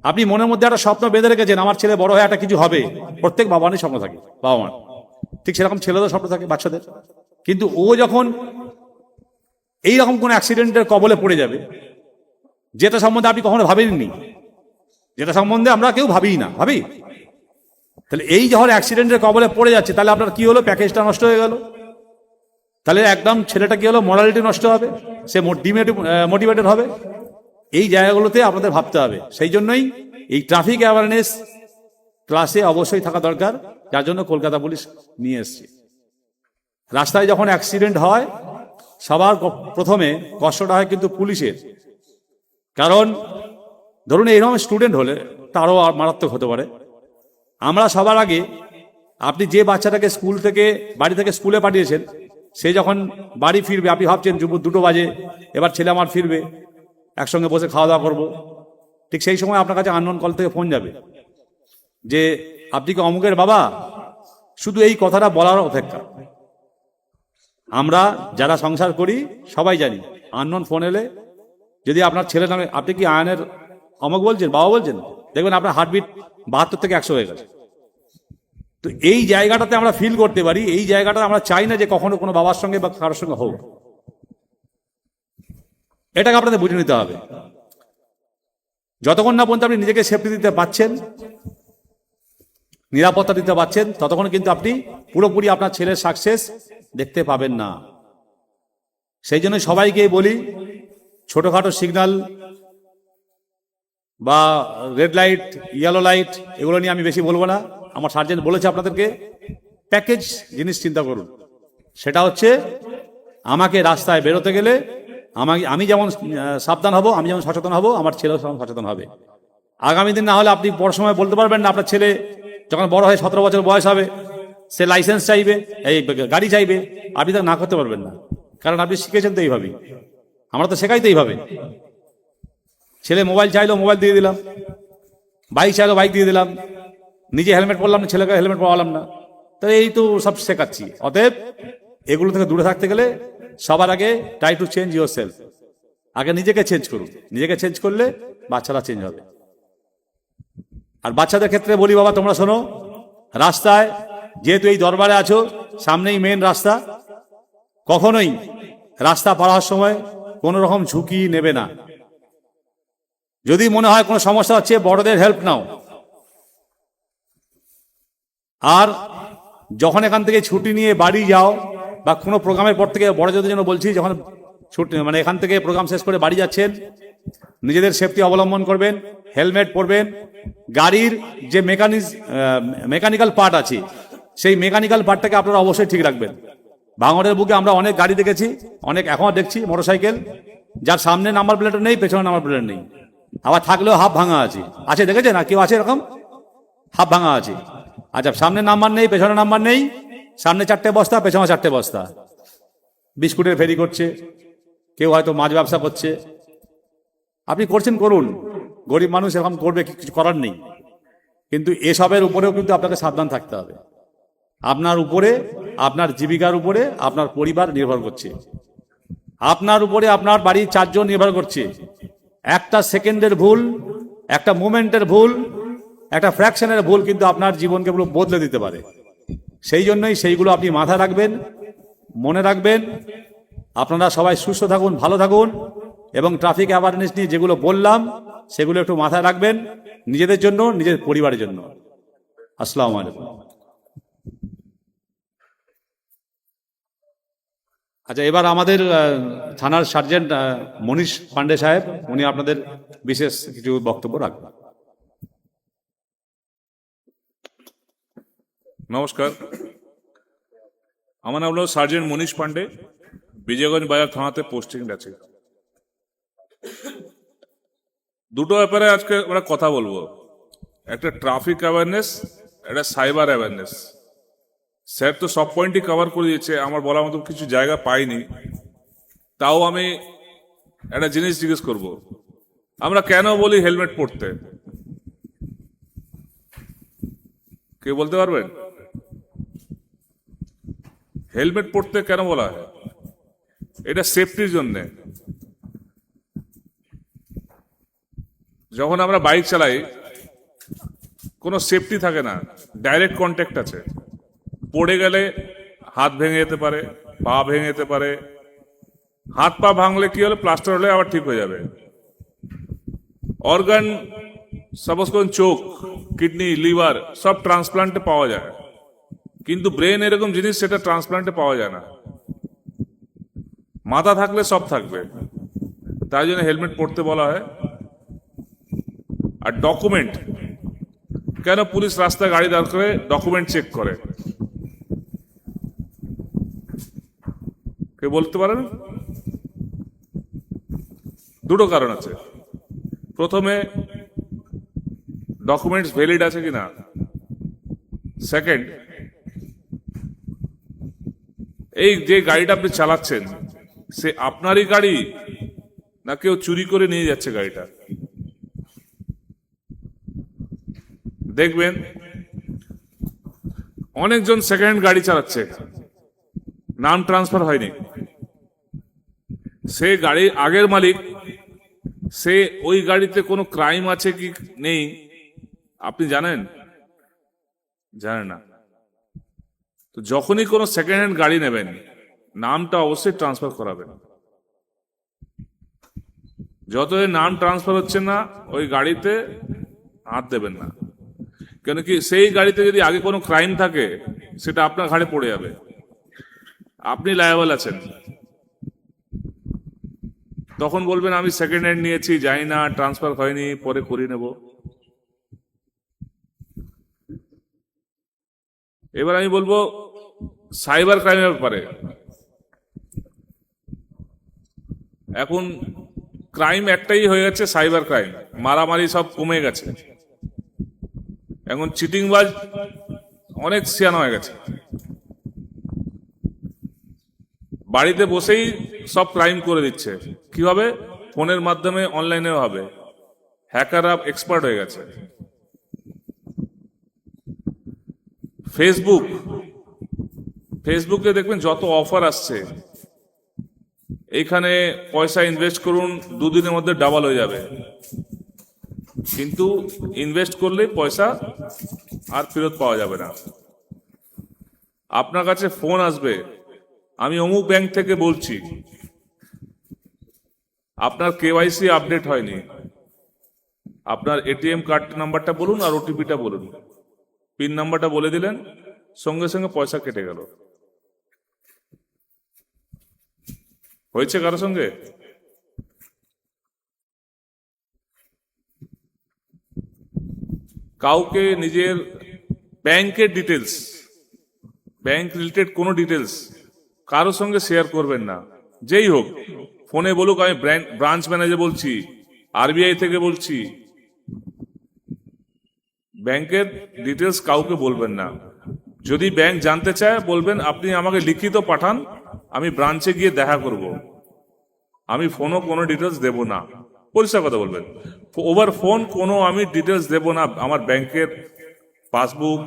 Speaker 3: আপনি মনের মধ্যে একটা স্বপ্ন বেঁধে রেখেছেন আমার ছেলে বড় হয়ে একটা কিছু হবে। প্রত্যেক বাবা মায়ের স্বপ্ন থাকে, বাবা মার ঠিক সেরকম ছেলেদের স্বপ্ন থাকে, বাচ্চাদের। কিন্তু ও যখন এইরকম কোন অ্যাক্সিডেন্টের কবলে পড়ে যাবে, যেটা সম্বন্ধে আপনি কখনো ভাবেননি, যেটা সম্বন্ধে আমরা কেউ ভাবি, তাহলে এই যখন অ্যাক্সিডেন্টের কবলে পড়ে যাচ্ছে, তাহলে আপনার কি হলো? প্যাকেজটা নষ্ট হয়ে গেল। তাহলে একদম ছেলেটা কি হলো? মোরালিটি নষ্ট হবে, সে মোটিভেটেড হবে। এই জায়গাগুলোতে আপনাদের ভাবতে হবে। সেই জন্যই এই ট্রাফিক অ্যাওয়ারনেস ক্লাসে অবশ্যই থাকা দরকার, যার জন্য কলকাতা পুলিশ নিয়ে এসছে। রাস্তায় যখন অ্যাক্সিডেন্ট হয়, সবার প্রথমে কষ্টটা হয় কিন্তু পুলিশের। কারণ ধরুন এইরকম স্টুডেন্ট হলে তারও মারাত্মক হতে পারে। আমরা সবার আগে, আপনি যে বাচ্চাটাকে বাড়ি থেকে স্কুলে পাঠিয়েছেন, সে যখন বাড়ি ফিরবে, আপনি ভাবছেন 2 বাজে, এবার ছেলে আমার ফিরবে, একসঙ্গে বসে খাওয়া দাওয়া করবো। ঠিক সেই সময় আপনার কাছে আননোন কল থেকে ফোন যাবে যে আপনি কি অমুকের বাবা? শুধু এই কথাটা বলার অপেক্ষা। আমরা যারা সংসার করি সবাই জানি, আননোন ফোন এলে যদি আপনার ছেলে নামে, আপনি কি আয়নের অমুক বলছেন, বাবা বলছেন, দেখবেন আপনার হার্টবিট 72 থেকে 100 হয়ে গেছে। তো এই জায়গাটাতে আমরা ফিল করতে পারি, এই জায়গাটা আমরা চাই না যে কখনো কোনো বাবার সঙ্গে বা কারোর সঙ্গে হোক। এটাকে আপনাদের বুঝে নিতে হবে। যতক্ষণ না পর্যন্ত আপনি নিজেকে সেফটি দিতে পারছেন, নিরাপত্তা দিতে পারছেন, ততক্ষণ কিন্তু আপনি পুরোপুরি আপনার ছেলের সাকসেস দেখতে পাবেন না। সেই জন্য সবাইকে বলি, ছোটখাটো সিগন্যাল বা রেড লাইট, ইয়েলো লাইট, এগুলো নিয়ে আমি বেশি বলবো না। আমার সার্জেন্ট বলেছে আপনাদেরকে প্যাকেজ জিনিস চিন্তা করুন। সেটা হচ্ছে আমাকে রাস্তায় বেরোতে গেলে আমি যেমন সাবধান হব, আমি যেমন সচেতন হব, আমার ছেলেও সচেতন হবে। আগামী দিন না হলে আপনি বড় সময় বলতে পারবেন না, আপনার ছেলে যখন বড় হয়ে 17 বছর বয়স হবে, সে লাইসেন্স চাইবে, এই গাড়ি চাইবে, আপনি তা না করতে পারবেন না। কারণ আপনি শিখেছেন তো এইভাবেই, আমরা তো শেখাই তো এইভাবে। ছেলে মোবাইল চাইলো, মোবাইল দিয়ে দিলাম, বাইক চাইলো, বাইক দিয়ে দিলাম, নিজে হেলমেট পরলাম না, ছেলেকে হেলমেট পরালাম না। তাহলে এই তো সব শেখাচ্ছি। অতএব এগুলো থেকে দূরে থাকতে গেলে সবার আগে try to change your self. আগে নিজেকে চেঞ্জ করুন, নিজেকে চেঞ্জ করলে বাচ্চারা চেঞ্জ হবে। আর বাচ্চাদের ক্ষেত্রে বলি, বাবা তোমরা শোনো, রাস্তায় যেহেতু এই দরবারে আছো, সামনেই মেন রাস্তা, কখনোই রাস্তা পার হওয়ার সময় কোনো রকম ঝুঁকি নেবে না। যদি মনে হয় কোনো সমস্যা হচ্ছে, বড়দের হেল্প নাও। আর যখন এখান থেকে ছুটি নিয়ে বাড়ি যাও বা কোনো প্রোগ্রামের পর থেকে, বড়দের জন্য বলছি, যখন ছুটি মানে এখান থেকে প্রোগ্রাম শেষ করে বাড়ি যাচ্ছেন, নিজেদের সেফটি অবলম্বন করবেন, হেলমেট পরবেন। গাড়ির যে মেকানিক্যাল পার্ট আছে, সেই মেকানিক্যাল পার্টটাকে আপনারা অবশ্যই ঠিক রাখবেন। ভাঙড়ের বুকে আমরা অনেক গাড়ি দেখেছি, অনেক এখনো দেখছি মোটরসাইকেল, যার সামনে নাম্বার প্লেট নেই, পেছনে নাম্বার প্লেট নেই, আবার থাকলেও হাফ ভাঙা আছে, দেখেছেন না? কেউ আছে এরকম হাফ ভাঙা আছে? আচ্ছা, সামনে নাম্বার নেই, পেছনে নাম্বার নেই, সামনে 4টে বস্তা, পেছনে 4টে বস্তা, বিস্কুটের ফেরি করছে, কেউ হয়তো মাছ ব্যবসা করছে। আপনি করছেন, করুন, গরিব মানুষ এরকম করবে, কিছু করার নেই। কিন্তু এসবের উপরেও কিন্তু আপনাকে সাবধান থাকতে হবে। আপনার উপরে, আপনার জীবিকার উপরে আপনার পরিবার নির্ভর করছে, আপনার উপরে আপনার বাড়ির 4 জন নির্ভর করছে। একটা সেকেন্ডের ভুল, একটা মোমেন্টের ভুল, একটা ফ্র্যাকশনের ভুল কিন্তু আপনার জীবনকে পুরো বদলে দিতে পারে। সেই জন্যই সেইগুলো আপনি মাথায় রাখবেন, মনে রাখবেন। আপনারা সবাই সুস্থ থাকুন, ভালো থাকুন, এবং ট্রাফিক অ্যাওয়ারনেস নিয়ে যেগুলো বললাম সেগুলো একটু মাথায় রাখবেন, নিজেদের জন্য, নিজের পরিবারের জন্য। আসসালামু আলাইকুম। আচ্ছা, এবার আমাদের থানার সার্জেন্ট মনীষ পান্ডে সাহেব, উনি আপনাদের বিশেষ কিছু বক্তব্য রাখবেন।
Speaker 4: নমস্কার, আমার নাম হলো সার্জেন্ট মনীষ পান্ডে, বিজয়গঞ্জ বাজার থানাতে পোস্টিং আছে। দুটো ব্যাপারে আজকে আমরা কথা বলবো, একটা ট্রাফিক অ্যাওয়ারনেস, একটা সাইবার অ্যাওয়ারনেস। স্যার তো সব পয়েন্টই কভার করে দিয়েছে, আমার বলার মতো কিছু জায়গা পাইনি, তাও আমি একটা জিনিস জিজ্ঞেস করব, আমরা কেন বলি হেলমেট পরতে? কেউ বলতে পারবেন হেলমেট পরতে কেন বলা হয়? এটা সেফটির জন্যে। যখন আমরা বাইক চালাই কোনো সেফটি থাকে না, ডাইরেক্ট কন্ট্যাক্ট আছে। পড়ে গেলে হাত ভেঙে যেতে পারে, পা ভেঙে যেতে পারে। হাত পা ভাঙলে কি হলে, প্লাস্টার হলে আবার ঠিক হয়ে যাবে। অর্গান, সাপোজ করুন চোখ, কিডনি, লিভার সব ট্রান্সপ্লান্টে পাওয়া যায়, কিন্তু ব্রেন এরকম জিনিস, সেটা ট্রান্সপ্লান্টে পাওয়া যায় না। মাথা থাকলে সব থাকবে, তাই জন্য হেলমেট পরতে বলা হয়। আর ডকুমেন্ট, কেন পুলিশ রাস্তায় গাড়ি দাঁড় করে ডকুমেন্ট চেক করে? কে বলতে পারেন? দুটো কারণ আছে। প্রথমে, ডকুমেন্টস ভ্যালিড আছে কিনা। সেকেন্ড, এই যে গাড়িটা আপনি চালাচ্ছেন সে আপনারই গাড়ি না কেউ চুরি করে নিয়ে যাচ্ছে গাড়িটা। দেখবেন অনেকজন সেকেন্ড হ্যান্ড গাড়ি চালাচ্ছে, নাম ট্রান্সফার হয়নি, সে গাড়ির আগের মালিক, সে ওই গাড়িতে কোনো ক্রাইম আছে কি নেই আপনি জানেন? জানেন না। তো যখনই কোনো সেকেন্ড হ্যান্ড গাড়ি নেবেন, নামটা অবশ্যই ট্রান্সফার করাবেন। যতদিন নাম ট্রান্সফার হচ্ছে না, ওই গাড়িতে হাত দেবেন না। কেন কি, সেই গাড়িতে যদি আগে কোনো ক্রাইম থাকে সেটা আপনার ঘাড়ে পড়ে যাবে, আপনি লায়াবল আছেন। তখন বলবেন আমি সেকেন্ড হ্যান্ড নিয়েছি, জানি না, ট্রান্সফার হয়নি, পরে করিয়ে নেব। এবার আমি বলবো সাইবার ক্রাইমের ব্যাপারে। এখন ক্রাইম একটাই হয়ে গেছে, সাইবার ক্রাইম। মারামারি সব কমে গেছে, এখন চিটিংবাজ অনেক সিয়ানা হয়ে গেছে। বাড়িতে বসেই সব ক্রাইম করে দিচ্ছে। কিভাবে? ফোনের মাধ্যমে, অনলাইনে হবে। হ্যাকাররা এক্সপার্ট হয়ে গেছে। ফেসবুকে দেখবেন যত অফার আসছে, এইখানে পয়সা ইনভেস্ট করুন, দুদিনের মধ্যে ডাবল হয়ে যাবে। কিন্তু ইনভেস্ট করলে পয়সা আর ফেরত পাওয়া যাবে না। আপনার কাছে ফোন আসবে, আমি অমুক ব্যাংক থেকে বলছি, আপনার কেওয়াইসি আপডেট হয়নি, আপনার এটিএম কার্ড নাম্বারটা বলুন আর ওটিপিটা বলুন, পিন নাম্বারটা বলে দিলেন, সঙ্গে সঙ্গে পয়সা কেটে গেল। হয়েছে কারো সঙ্গে? কাউকে নিজের ব্যাংকের ডিটেলস, ব্যাংক রিলেটেড কোনো ডিটেলস কারোর সঙ্গে শেয়ার করবেন না। যেই হোক, ফোনে বলুক আমি ব্রাঞ্চ ম্যানেজার বলছি, আরবিআই থেকে বলছি, ব্যাংকের ডিটেলস কাউকে বলবেন না। যদি ব্যাংক জানতে চায় বলবেন আপনি আমাকে লিখিত পাঠান, আমি ব্রাঞ্চে গিয়ে দেখা করব, আমি ফোনও কোনো ডিটেলস দেব না। পরিষ্কার কথা বলবেন, ওভার ফোন কোনো আমি ডিটেলস দেব না। আমার ব্যাংকের পাসবুক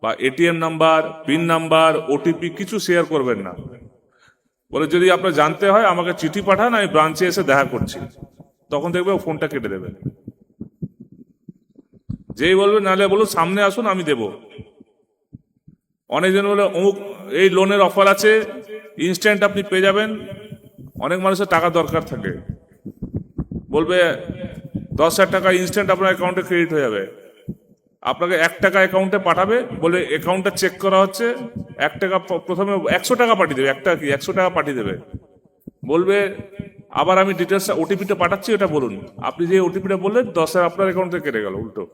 Speaker 4: বা ATM number, pin number, OTP কিছু শেয়ার করবেন না। বলে যদি আপনার জানতে হয় আমাকে চিঠি পাঠান, আমি ব্রাঞ্চে এসে দেখা করছি, তখন দেখবে ফোনটা কেটে দেবে। যেই বলবে, নাহলে বলুন সামনে আসুন আমি দেব। অনেকজন বলে অমুক এই লোনের অফার আছে, ইনস্ট্যান্ট আপনি পেয়ে যাবেন, অনেক মানুষের টাকা দরকার থাকে, বলবে 10,000 টাকা ইনস্ট্যান্ট আপনার অ্যাকাউন্টে ক্রেডিট হয়ে যাবে। আপনাকে 1 টাকা অ্যাকাউন্টে পাঠাবে, বলে অ্যাকাউন্টটা চেক করা হচ্ছে, 1 টাকা প্রথমে 100 টাকা পাঠিয়ে দেবে, 100 টাকা পাঠিয়ে দেবে, বলবে আবার আমি ডিটেলস ওটিপিটা পাঠাচ্ছি, ওটা বলুন। আপনি যে ওটিপিটা বললেন 10,000 আপনার অ্যাকাউন্ট থেকে কেটে গেল উল্টো।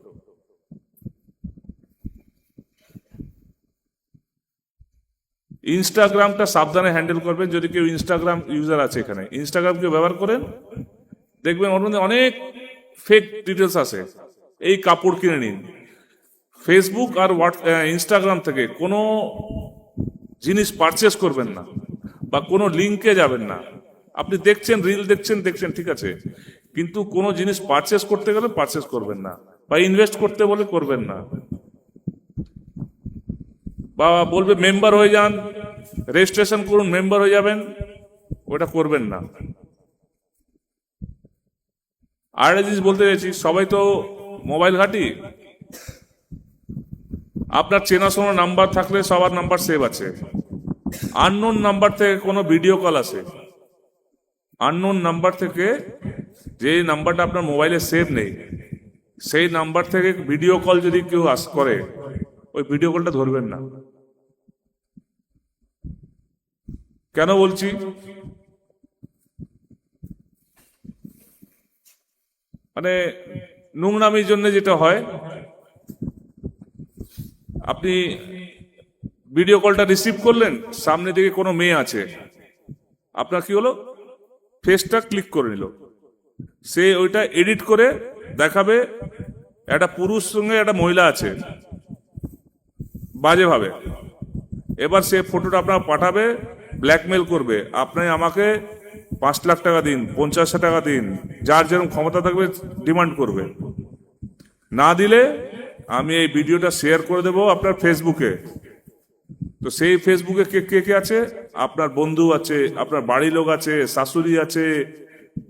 Speaker 4: ইনস্টাগ্রামটা সাবধানে হ্যান্ডেল করবেন। যদি কেউ ইনস্টাগ্রাম ইউজার আছে, এখানে ইনস্টাগ্রাম কেউ ব্যবহার করেন, দেখবেন ওর মধ্যে অনেক ফেক ডিটেলস আছে। এই কাপড় কিনে নিন। ফেসবুক আর ইনস্টাগ্রাম থেকে কোনো জিনিস পারচেস করবেন না, বা কোনো লিঙ্কে যাবেন না। আপনি দেখছেন, রিল দেখছেন ঠিক আছে, কিন্তু কোনো জিনিস পারচেস করতে গেলে পারচেস করবেন না, বা ইনভেস্ট করতে বলে করবেন না। বা বলবে মেম্বার হয়ে যান, রেজিস্ট্রেশন করুন, মেম্বার হয়ে যাবেন, ওটা করবেন না। আর একটা জিনিস বলতে চাইছি, সবাই তো মোবাইল ঘাঁটি, আপনার চেনাশোনা নাম্বার থাকলে সবার নাম্বার সেভ আছে। আননোন নাম্বার থেকে কোনো ভিডিও কল আসে, আননোন নাম্বার থেকে, যে নাম্বারটা আপনার মোবাইলে সেভ নেই, সেই নাম্বার থেকে ভিডিও কল যদি কেউ করে, ওই ভিডিও কলটা ধরবেন না। কেন বলছি? মানে নোংরামির জন্য যেটা হয়, আপনি ভিডিও কলটা রিসিভ করলেন, সামনে দিকে কোনো মেয়ে আছে, আপনার কি হলো, ফেসটা ক্লিক করে নিল, সে ওইটা এডিট করে দেখাবে একটা পুরুষ সঙ্গে একটা মহিলা আছে বাজেভাবে। এবার সে ফটোটা আপনার পাঠাবে, ব্ল্যাকমেল করবে, আপনি আমাকে 5 লাখ টাকা দিন, 50 টাকা দিন, যার যেরকম ক্ষমতা থাকবে ডিমান্ড করবে। না দিলে আমি এই ভিডিওটা শেয়ার করে দেবো আপনার ফেসবুকে। তো সেই ফেসবুকে কে কে আছে, আপনার বন্ধু আছে, আপনার বাড়ির লোক আছে, শাশুড়ি আছে,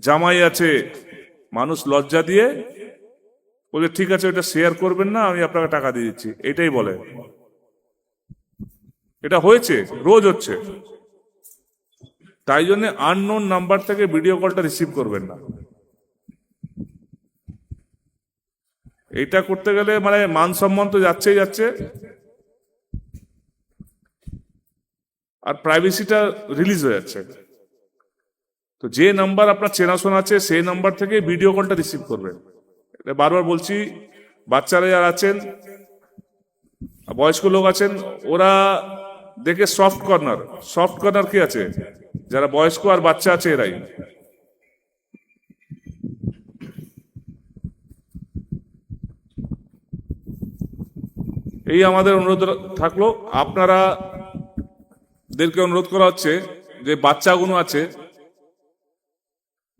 Speaker 4: জামাই আছে। মানুষ লজ্জা দিয়ে বলে ঠিক আছে ওটা শেয়ার করবেন না, আমি আপনাকে টাকা দিয়ে দিচ্ছি, এটাই বলে। এটা হয়েছে, রোজ হচ্ছে। তাই জন্য আননোন নাম্বার থেকে ভিডিও কলটা রিসিভ করবেন না। এটা করতে গেলে মানে মান সম্মান তো যাচ্ছেই যাচ্ছে, আর প্রাইভেসিটা রিলিজ হয়ে যাচ্ছে। তো যে নাম্বার আপনার চেনাশোনা আছে, সেই নাম্বার থেকে ভিডিও কলটা রিসিভ করবেন। এটা বারবার বলছি, বাচ্চারা যারা আছেন, বয়স্ক লোক আছেন, ওরা দেখে সফট কর্নার কি আছে, যারা বয়স্ক আর বাচ্চা আছে এরাই। এই আমাদের অনুরোধ থাকলো, আপনারা দেরকে অনুরোধ করা হচ্ছে যে বাচ্চাগুলো আছে,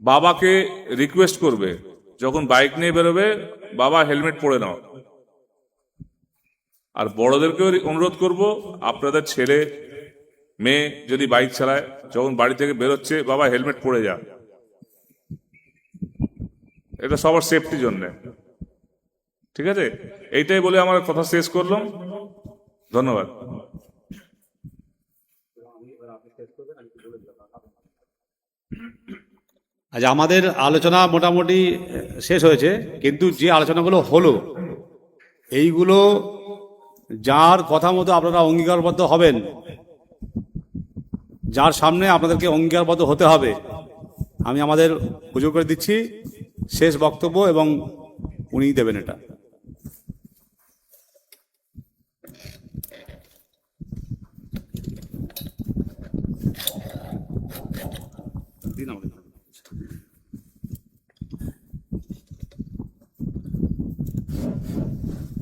Speaker 4: বাবাকে রিকোয়েস্ট করবে যখন বাইক নিয়ে বেরোবে, বাবা হেলমেট পরে নাও। আর বড়দেরকেও অনুরোধ করব, আপনাদের ছেলে মেয়ে যদি বাইক চালায়, যখন বাড়ি থেকে বেরোচ্ছে, বাবা হেলমেট পরে যা। এটা সবার সেফটির জন্য, ঠিক আছে? এইটাই বলে আমার কথা শেষ করলাম। ধন্যবাদ।
Speaker 3: আচ্ছা, আমাদের আলোচনা মোটামুটি শেষ হয়েছে, কিন্তু যে আলোচনাগুলো হলো, এইগুলো যার কথা মতো আপনারা অঙ্গীকারবদ্ধ হবেন, যার সামনে আপনাদেরকে অঙ্গীকারবদ্ধ হতে হবে, আমি আমাদের পুজো করে দিচ্ছি, শেষ বক্তব্য এবং উনি দেবেন এটা।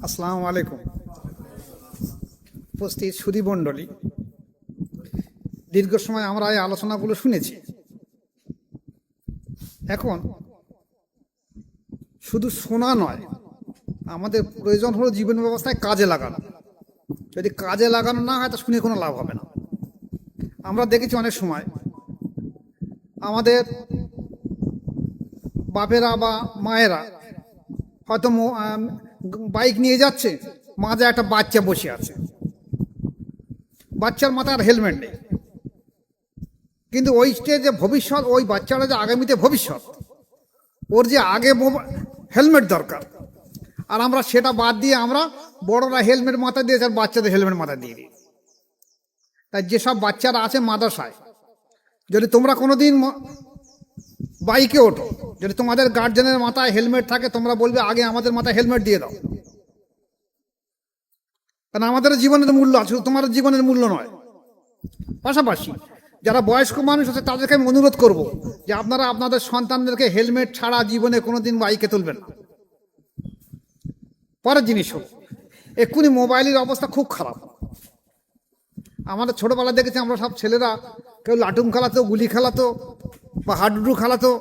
Speaker 1: আসসালামু আলাইকুম। উপস্থিত সুধী মণ্ডলী, দীর্ঘ সময় আমরা এই আলোচনাগুলো শুনেছি। এখন শুধু শোনা নয়, আমাদের প্রয়োজন হলো জীবন ব্যবস্থায় কাজে লাগানো। যদি কাজে লাগানো না হয়, তা শুনে কোনো লাভ হবে না। আমরা দেখেছি অনেক সময় আমাদের বাপেরা বা মায়েরা হয়তো বাইক নিয়ে যাচ্ছে, মাঝে একটা বাচ্চা বসে আছে, বাচ্চার মাথায় আর হেলমেট নেই, কিন্তু ওই যে ভবিষ্যৎ, ওই বাচ্চারা যে আগামীতে ভবিষ্যৎ, ওর যে আগে হেলমেট দরকার, আর আমরা সেটা বাদ দিয়ে আমরা বড়রা হেলমেট মাথায় দিয়েছি আর বাচ্চাদের হেলমেট মাথায় দিয়ে দিই। তাই যেসব বাচ্চারা আছে মাদ্রাসায়, যদি তোমরা কোনোদিন বাইকে ওঠো, যদি তোমাদের গার্জেনের মাথায় হেলমেট থাকে, তোমরা বলবে আগে আমাদের মাথায় হেলমেট দিয়ে দাও, কারণ আমাদের জীবনের মূল্য আছে, তোমাদের জীবনের মূল্য নয়। পাশাপাশি যারা বয়স্ক মানুষ আছে তাদেরকে আমি অনুরোধ করব যে আপনারা আপনাদের সন্তানদেরকে হেলমেট ছাড়া জীবনে কোনোদিন বাইকে তুলবেন না। পরের জিনিস হল, এক্ষুনি মোবাইলের অবস্থা খুব খারাপ। আমাদের ছোটবেলা দেখেছি আমরা সব ছেলেরা, কেউ লাটুম খেলাতো, গুলি খেলাতো, বা হাডুডু খেলাতো,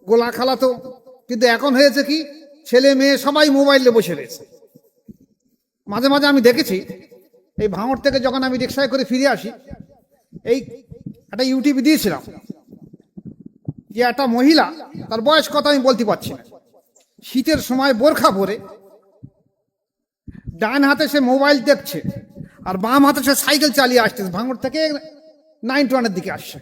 Speaker 1: গোলা খেলাতো, কিন্তু এখন হয়েছে কি, ছেলে মেয়ে সবাই মোবাইলে বসে রয়েছে। মাঝে মাঝে আমি দেখেছি, এই ভাঙড় থেকে যখন আমি রিক্সায় করে ফিরে আসি, এই একটা ইউটিউবে দিয়েছিলাম যে একটা মহিলা, তার বয়স কত আমি বলতে পারছি না, শীতের সময় বোরখা পরে ডান হাতে সে মোবাইল দেখছে আর বাম হাতে সে সাইকেল চালিয়ে আসতেছে, ভাঙড় থেকে 9 দিকে আসছে।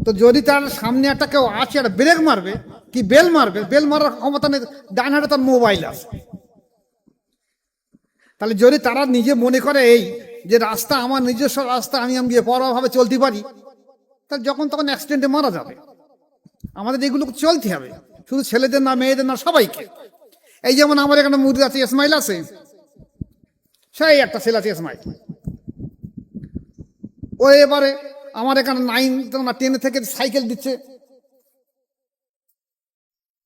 Speaker 1: তো যদি তার সামনে একটা কেউ আছে, একটা ব্রেক মারবে কি বেল মারবে, বেল মারার ক্ষমতা নেই, ডান হাতে তার মোবাইল আছে। তাহলে যদি তারা নিজে মনে করে এই যে রাস্তা আমার নিজস্ব রাস্তা, আমি বেপরোয়াভাবে চলতে পারি, তাহলে যখন তখন অ্যাক্সিডেন্টে মারা যাবে। আমাদের এগুলো চলতে হবে, শুধু ছেলেদের না, মেয়েদের না, সবাইকে। এই যেমন আমার এখানে মুরগি আছে, ইসমাইল আছে, সেই একটা ছেলে আছে ইসমাইল, ও এবারে আমার এখানে 9 না 10 থেকে সাইকেল দিচ্ছে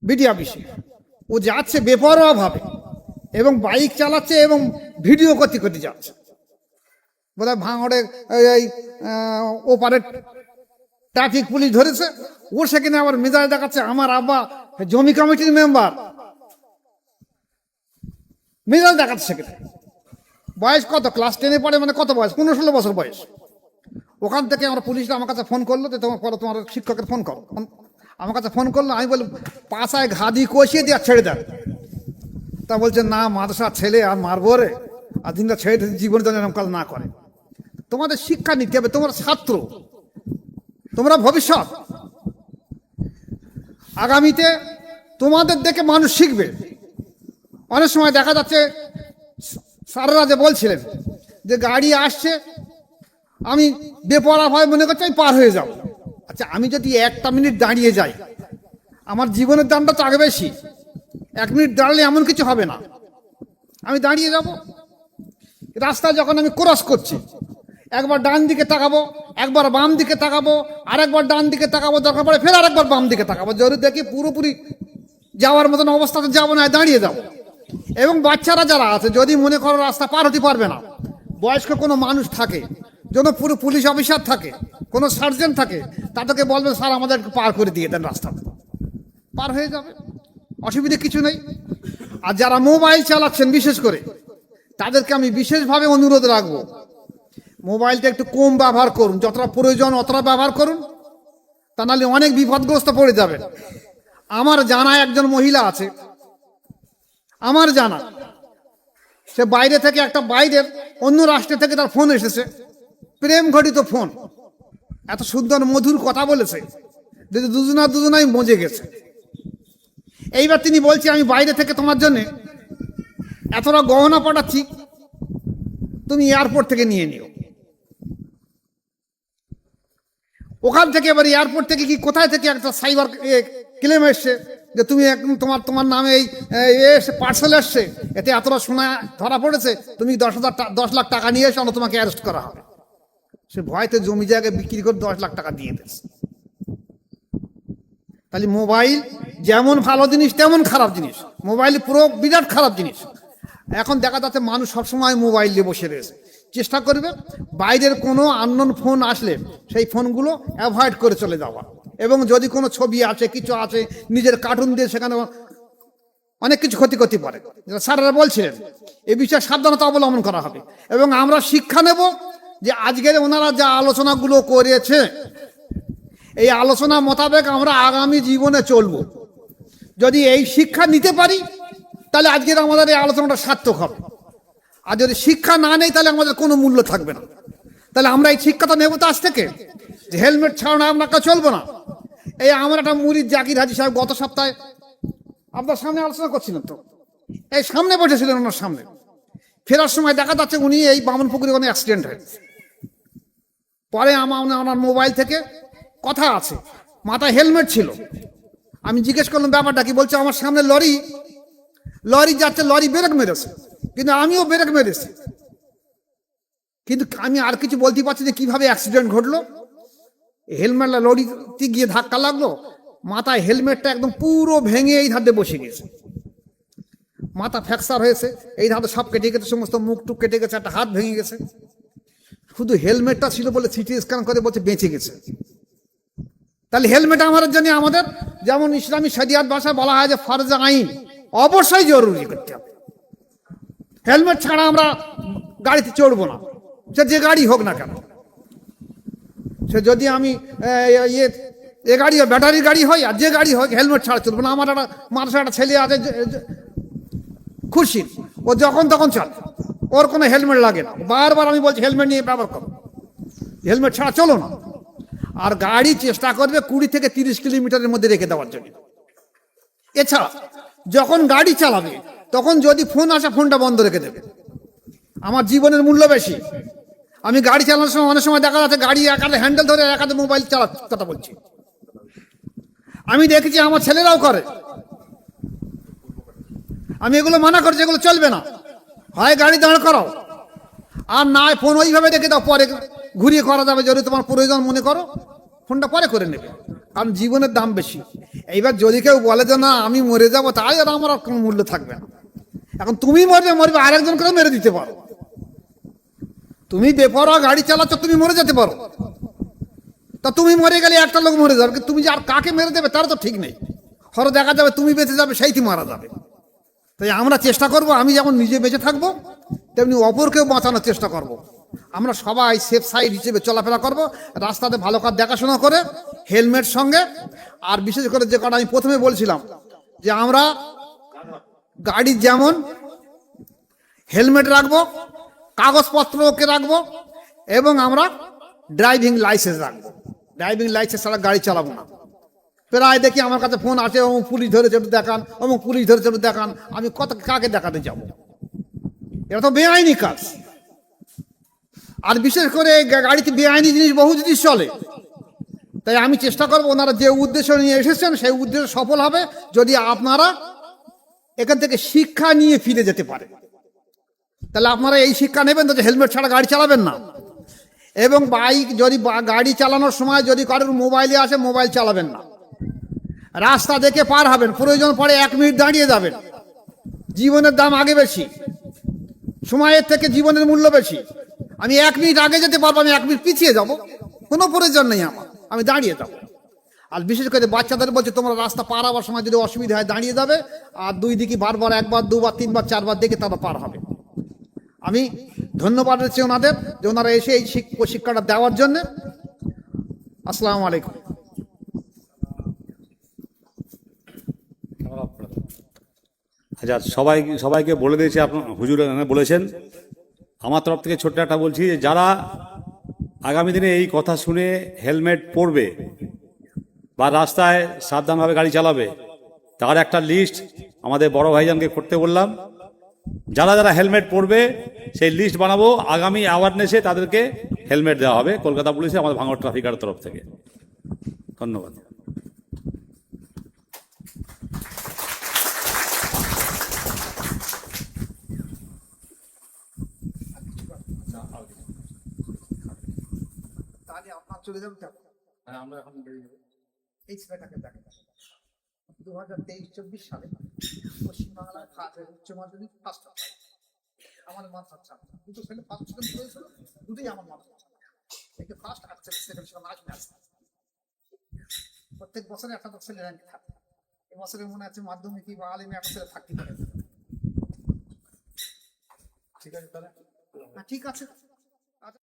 Speaker 1: বিডি অফিসে। ও যাচ্ছে বেপরোয়া ভাবে এবং বাইক চালাচ্ছে এবং ভিডিও করতে করতে যাচ্ছে। বোধহয় ভাঙড়ে এই ওপারে ট্রাফিক পুলিশ ধরেছে, ও সেখানে আবার মেজাজ দেখাচ্ছে, আমার আব্বা জমি কমিটির মেম্বার, মেজাজ দেখাচ্ছে সেখানে। বয়স কত, ক্লাস 10-এ পড়ে, মানে কত বয়স, 15-16 বছর বয়স। ওখান থেকে আমরা পুলিশরা আমার কাছে ফোন করলো, তো তোমার শিক্ষকের ফোন করো, আমার কাছে ফোন করলো। আমি বলি পাশায় ঘা দিয়ে কষিয়ে দিয়ে ছেড়ে দেন। তা বলছে না, মাদ্রাসার ছেলে আর মারবো রে, আর দিনটা ছেড়ে জীবনে যেন এরকম কাজ না করে। তোমাদের শিক্ষা নিতে হবে, তোমরা ছাত্র, তোমরা ভবিষ্যৎ, আগামীতে তোমাদের দেখে মানুষ শিখবে। অনেক সময় দেখা যাচ্ছে স্যারেরা যে বলছিলেন যে গাড়ি আসছে, আমি বেপরোয়া ভয় মনে করছি আমি পার হয়ে যাব। আচ্ছা, আমি যদি 1 মিনিট দাঁড়িয়ে যাই, আমার জীবনের দামটা তো আগে বেশি। 1 মিনিট দাঁড়ালে এমন কিছু হবে না, আমি দাঁড়িয়ে যাব। রাস্তা যখন আমি ক্রস করছি, একবার ডান দিকে তাকাবো, একবার বাম দিকে তাকাবো, আরেকবার ডান দিকে তাকাবো, দরকার পড়ে ফের আরেকবার বাম দিকে তাকাবো। যদি দেখি পুরোপুরি যাওয়ার মতন অবস্থাতে যাবো না, দাঁড়িয়ে যাবো। এবং বাচ্চারা যারা আছে, যদি মনে করো রাস্তা পার হতে পারবে না, বয়স্ক কোনো মানুষ থাকে, যেন পুরো পুলিশ অফিসার থাকে, কোনো সার্জেন্ট থাকে, তাদেরকে বলবে স্যার আমাদের একটু পার করে দিয়ে দেন, রাস্তা পার হয়ে যাবে, অসুবিধা কিছু নেই। আর যারা মোবাইল চালাচ্ছেন বিশেষ করে, তাদেরকে আমি বিশেষভাবে অনুরোধ রাখবো, মোবাইলটা একটু কম ব্যবহার করুন, যতটা প্রয়োজন অতটা ব্যবহার করুন, তা নাহলে অনেক বিপদগ্রস্ত পড়ে যাবেন। আমার জানা একজন মহিলা আছে, আমার জানা, সে বাইরে থেকে, একটা বাইরের অন্য রাষ্ট্র থেকে তার ফোন এসেছে, প্রেম ঘটিত ফোন, এত সুন্দর মধুর কথা বলেছে যে দুজনাই মজে গেছে। এইবার তিনি বলছে আমি বাইরে থেকে তোমার জন্য এতটা গহনা পাঠাচ্ছি, তুমি এয়ারপোর্ট থেকে নিয়ে নিও। ওখান থেকে এবার এয়ারপোর্ট থেকে কি কোথায় থেকে একটা সাইবার ক্লেম এসছে যে তুমি একদম তোমার নামে এই পার্সেল এসছে, এতে এতটা সোনা ধরা পড়েছে, তুমি 10 লাখ টাকা নিয়ে এসো, তোমাকে অ্যারেস্ট করা হবে। সে ভয়তে জমি জায়গায় বিক্রি করে 10 লাখ টাকা দিয়ে দিয়েছে। তাহলে মোবাইল যেমন ভালো জিনিস তেমন খারাপ জিনিস, মোবাইল পুরো বিরাট খারাপ জিনিস। এখন দেখা যাচ্ছে মানুষ সবসময় মোবাইল নিয়ে বসে রয়েছে। চেষ্টা করবে বাইরের কোনো আননোন ফোন আসলে সেই ফোনগুলো অ্যাভয়েড করে চলে যাওয়া, এবং যদি কোনো ছবি আছে, কিছু আছে, নিজের কার্টুন দিয়ে সেখানে অনেক কিছু ক্ষতি করতে পারে। স্যারেরা বলছিলেন এই বিষয়ে সাবধানতা অবলম্বন করা হবে, এবং আমরা শিক্ষা নেব যে আজকের ওনারা যা আলোচনাগুলো করেছে, এই আলোচনা মোতাবেক আমরা আগামী জীবনে চলব। যদি এই শিক্ষা নিতে পারি, তাহলে আজকের আমাদের এই আলোচনাটা সার্থক হবে। আর যদি শিক্ষা না নেই, তাহলে আমাদের কোনো মূল্য থাকবে না। তাহলে আমরা এই শিক্ষাটা নেব তো আজ থেকে, যে হেলমেট ছাড়া না আমরা কেউ চলবো না। এই আমার একটা মুরিদ জাকির হাজি সাহেব গত সপ্তাহে আপনার সামনে আলোচনা করছিলেন, তো এই সামনে বসেছিলেন, ওনার সামনে ফেরার সময় দেখা যাচ্ছে উনি এই বামনপুকুরে কোনো অ্যাক্সিডেন্ট হয়েছে। পরে ওনার মোবাইল থেকে কথা আছে, মাথায় হেলমেট ছিল। আমি জিজ্ঞেস করলাম ব্যাপারটা কি, বলছে আমার সামনে লরি যাচ্ছে, লরি ব্রেক মেরেছে, কিন্তু আমিও ব্রেক মেরেছি, কিন্তু আমি আর কিছু বলতে পারছি যে কিভাবে অ্যাক্সিডেন্ট ঘটলো। হেলমেট লরিতে গিয়ে ধাক্কা লাগলো, মাথায় হেলমেটটা একদম পুরো ভেঙে এই ধারে বসে গেছে, মাথা ফ্র্যাকচার হয়েছে, এই ধারে সব কেটে গেছে, সমস্ত মুখ টুক কেটে গেছে, একটা হাত ভেঙে গেছে। শুধু হেলমেটটা ছিল বলে সিটি স্ক্যান করে বলছে বেঁচে গেছে। তাহলে হেলমেট আমাদের জন্য, আমাদের যেমন ইসলামী শরিয়াত ভাষায় বলা হয় যে ফরজ আইন, অবশ্যই জরুরি করতে হবে। হেলমেট ছাড়া আমরা গাড়িতে চড়বো না, সে যে গাড়ি হোক না কেন। সে যদি আমি এ গাড়ি ব্যাটারি গাড়ি হয় আর যে গাড়ি হোক, হেলমেট ছাড়া চলবো না। আমার একটা মানুষের একটা ছেলে আছে খুশি, ও যখন তখন চলে, ওর কোনো হেলমেট লাগে না। বারবার আমি বলছি হেলমেট নিয়ে ব্যবহার করো, হেলমেট ছাড়া চলো না। আর গাড়ি চেষ্টা করবে 20 থেকে 30 কিলোমিটারের মধ্যে রেখে দেওয়ার জন্য। এছাড়া যখন গাড়ি চালাবে তখন যদি ফোন আসে, ফোনটা বন্ধ রেখে দেবে। আমার জীবনের মূল্য বেশি। আমি গাড়ি চালানোর সময় অনেক সময় দেখা যাচ্ছে গাড়ি এক হাতে হ্যান্ডেল ধরে এক হাতে মোবাইল কথা বলছি। আমি দেখেছি আমার ছেলেরাও করে। আমি এগুলো মানা করছি, এগুলো চলবে না। হয় গাড়ি দাঁড় করাও, আর না ফোন ওইভাবে রেখে দাও, পরে ঘুরিয়ে করা যাবে যদি তোমার প্রয়োজন মনে করো, ফোনটা পরে করে নেবে, কারণ জীবনের দাম বেশি। এইবার যদি কেউ বলে যে না আমি মরে যাবো, তাই আর আমার আর কোনো মূল্য থাকবে না। এখন তুমি মরবে আরেকজন করে মেরে দিতে পারো। তুমি বেপরোয়া গাড়ি চালাচ্ছ, তুমি মরে যেতে পারো। তা তুমি মরে গেলে একটা লোক মরে যাবে, তুমি যে আর কাকে মেরে দেবে তার তো ঠিক নেই। হয়তো দেখা যাবে তুমি বেঁচে যাবে, সেইটি মারা যাবে। তাই আমরা চেষ্টা করব, আমি যেমন নিজে বেঁচে থাকবো তেমনি অপরকেও বাঁচানোর চেষ্টা করব। আমরা সবাই সেফ সাইড হিসেবে চলাফেরা করব, রাস্তাতে ভালো কাজ দেখাশোনা করে হেলমেট সঙ্গে। আর বিশেষ করে যে কথা আমি প্রথমে বলছিলাম যে আমরা গাড়ির যেমন হেলমেট রাখবো, কাগজপত্রকে রাখবো, এবং আমরা ড্রাইভিং লাইসেন্স রাখবো। ড্রাইভিং লাইসেন্স ছাড়া গাড়ি চালাবো না। প্রায় দেখি আমার কাছে ফোন আসে, অমুক পুলিশ ধরেছে একটু দেখান, অমুক পুলিশ ধরেছে একটু দেখান। আমি কাকে দেখাতে যাব? এটা তো বেআইনি কাজ। আর বিশেষ করে গাড়িতে বেআইনি জিনিস বহু জিনিস চলে। তাই আমি চেষ্টা করবো ওনারা যে উদ্দেশ্য নিয়ে এসেছেন সেই উদ্দেশ্য সফল হবে যদি আপনারা এখান থেকে শিক্ষা নিয়ে ফিরে যেতে পারে। তাহলে আপনারা এই শিক্ষা নেবেন তো যে হেলমেট ছাড়া গাড়ি চালাবেন না, এবং বাইক যদি গাড়ি চালানোর সময় যদি কারোর মোবাইলে আসে মোবাইল চালাবেন না। রাস্তা দেখে পার হবেন, প্রয়োজন পড়ে 1 মিনিট দাঁড়িয়ে যাবেন। জীবনের দাম আগে বেশি, সময়ের থেকে জীবনের মূল্য বেশি। আমি 1 মিনিট আগে যেতে পারবো, আমি 1 মিনিট পিছিয়ে যাব, কোনো প্রয়োজন নেই আমার, আমি দাঁড়িয়ে যাব। আর বিশেষ করে বাচ্চাদের বলছে তোমরা রাস্তা পার হওয়ার সময় যদি অসুবিধা হয় দাঁড়িয়ে যাবে, আর 2 দিকে বারবার 1 বার 2 বার 3 বার 4 বার দেখে তারা পার হবে। আমি ধন্যবাদ দিচ্ছি ওনাদের যে ওনারা এসে এই শিক্ষাটা দেওয়ার জন্য। আসসালামু আলাইকুম।
Speaker 3: আচ্ছা, সবাইকে বলে দিয়েছি, আপনার হুজুর বলেছেন। আমার তরফ থেকে ছোট্ট একটা বলছি, যারা আগামী দিনে এই কথা শুনে হেলমেট পরবে বা রাস্তায় সাবধানভাবে গাড়ি চালাবে, তার একটা লিস্ট আমাদের বড় ভাইজানকে করতে বললাম। যারা যারা হেলমেট পরবে সেই লিস্ট বানাবো, আগামী অ্যাওয়ারনেসে তাদেরকে হেলমেট দেওয়া হবে কলকাতা পুলিশে, আমাদের ভাঙড় ট্রাফিকার তরফ থেকে। ধন্যবাদ।
Speaker 1: তাহলে আপনার চলে যাবে তো? হ্যাঁ, আমরা এখন এই ছেলেটাকে দেখেন 2023-24 সালে পশ্চিমবাংলার উচ্চ মাধ্যমিক ফার্স্ট আমাদের মাথার ছাত্র, দুটো ছেলে ফার্স্ট সেকেন্ড হয়েছিল, দুটোই আমার মাথার ছাত্র। একে ফার্স্ট আর সেকেন্ড ছিল লাস্ট ম্যাচ। প্রত্যেক বছরে একটা তো ছেলে র্যাঙ্ক থাকে। এবছরে মনে আছে মাধ্যমিক বা আলিমে একটা ছেলে থাকতে পারে। ঠিক আছে তাহলে, ঠিক আছে।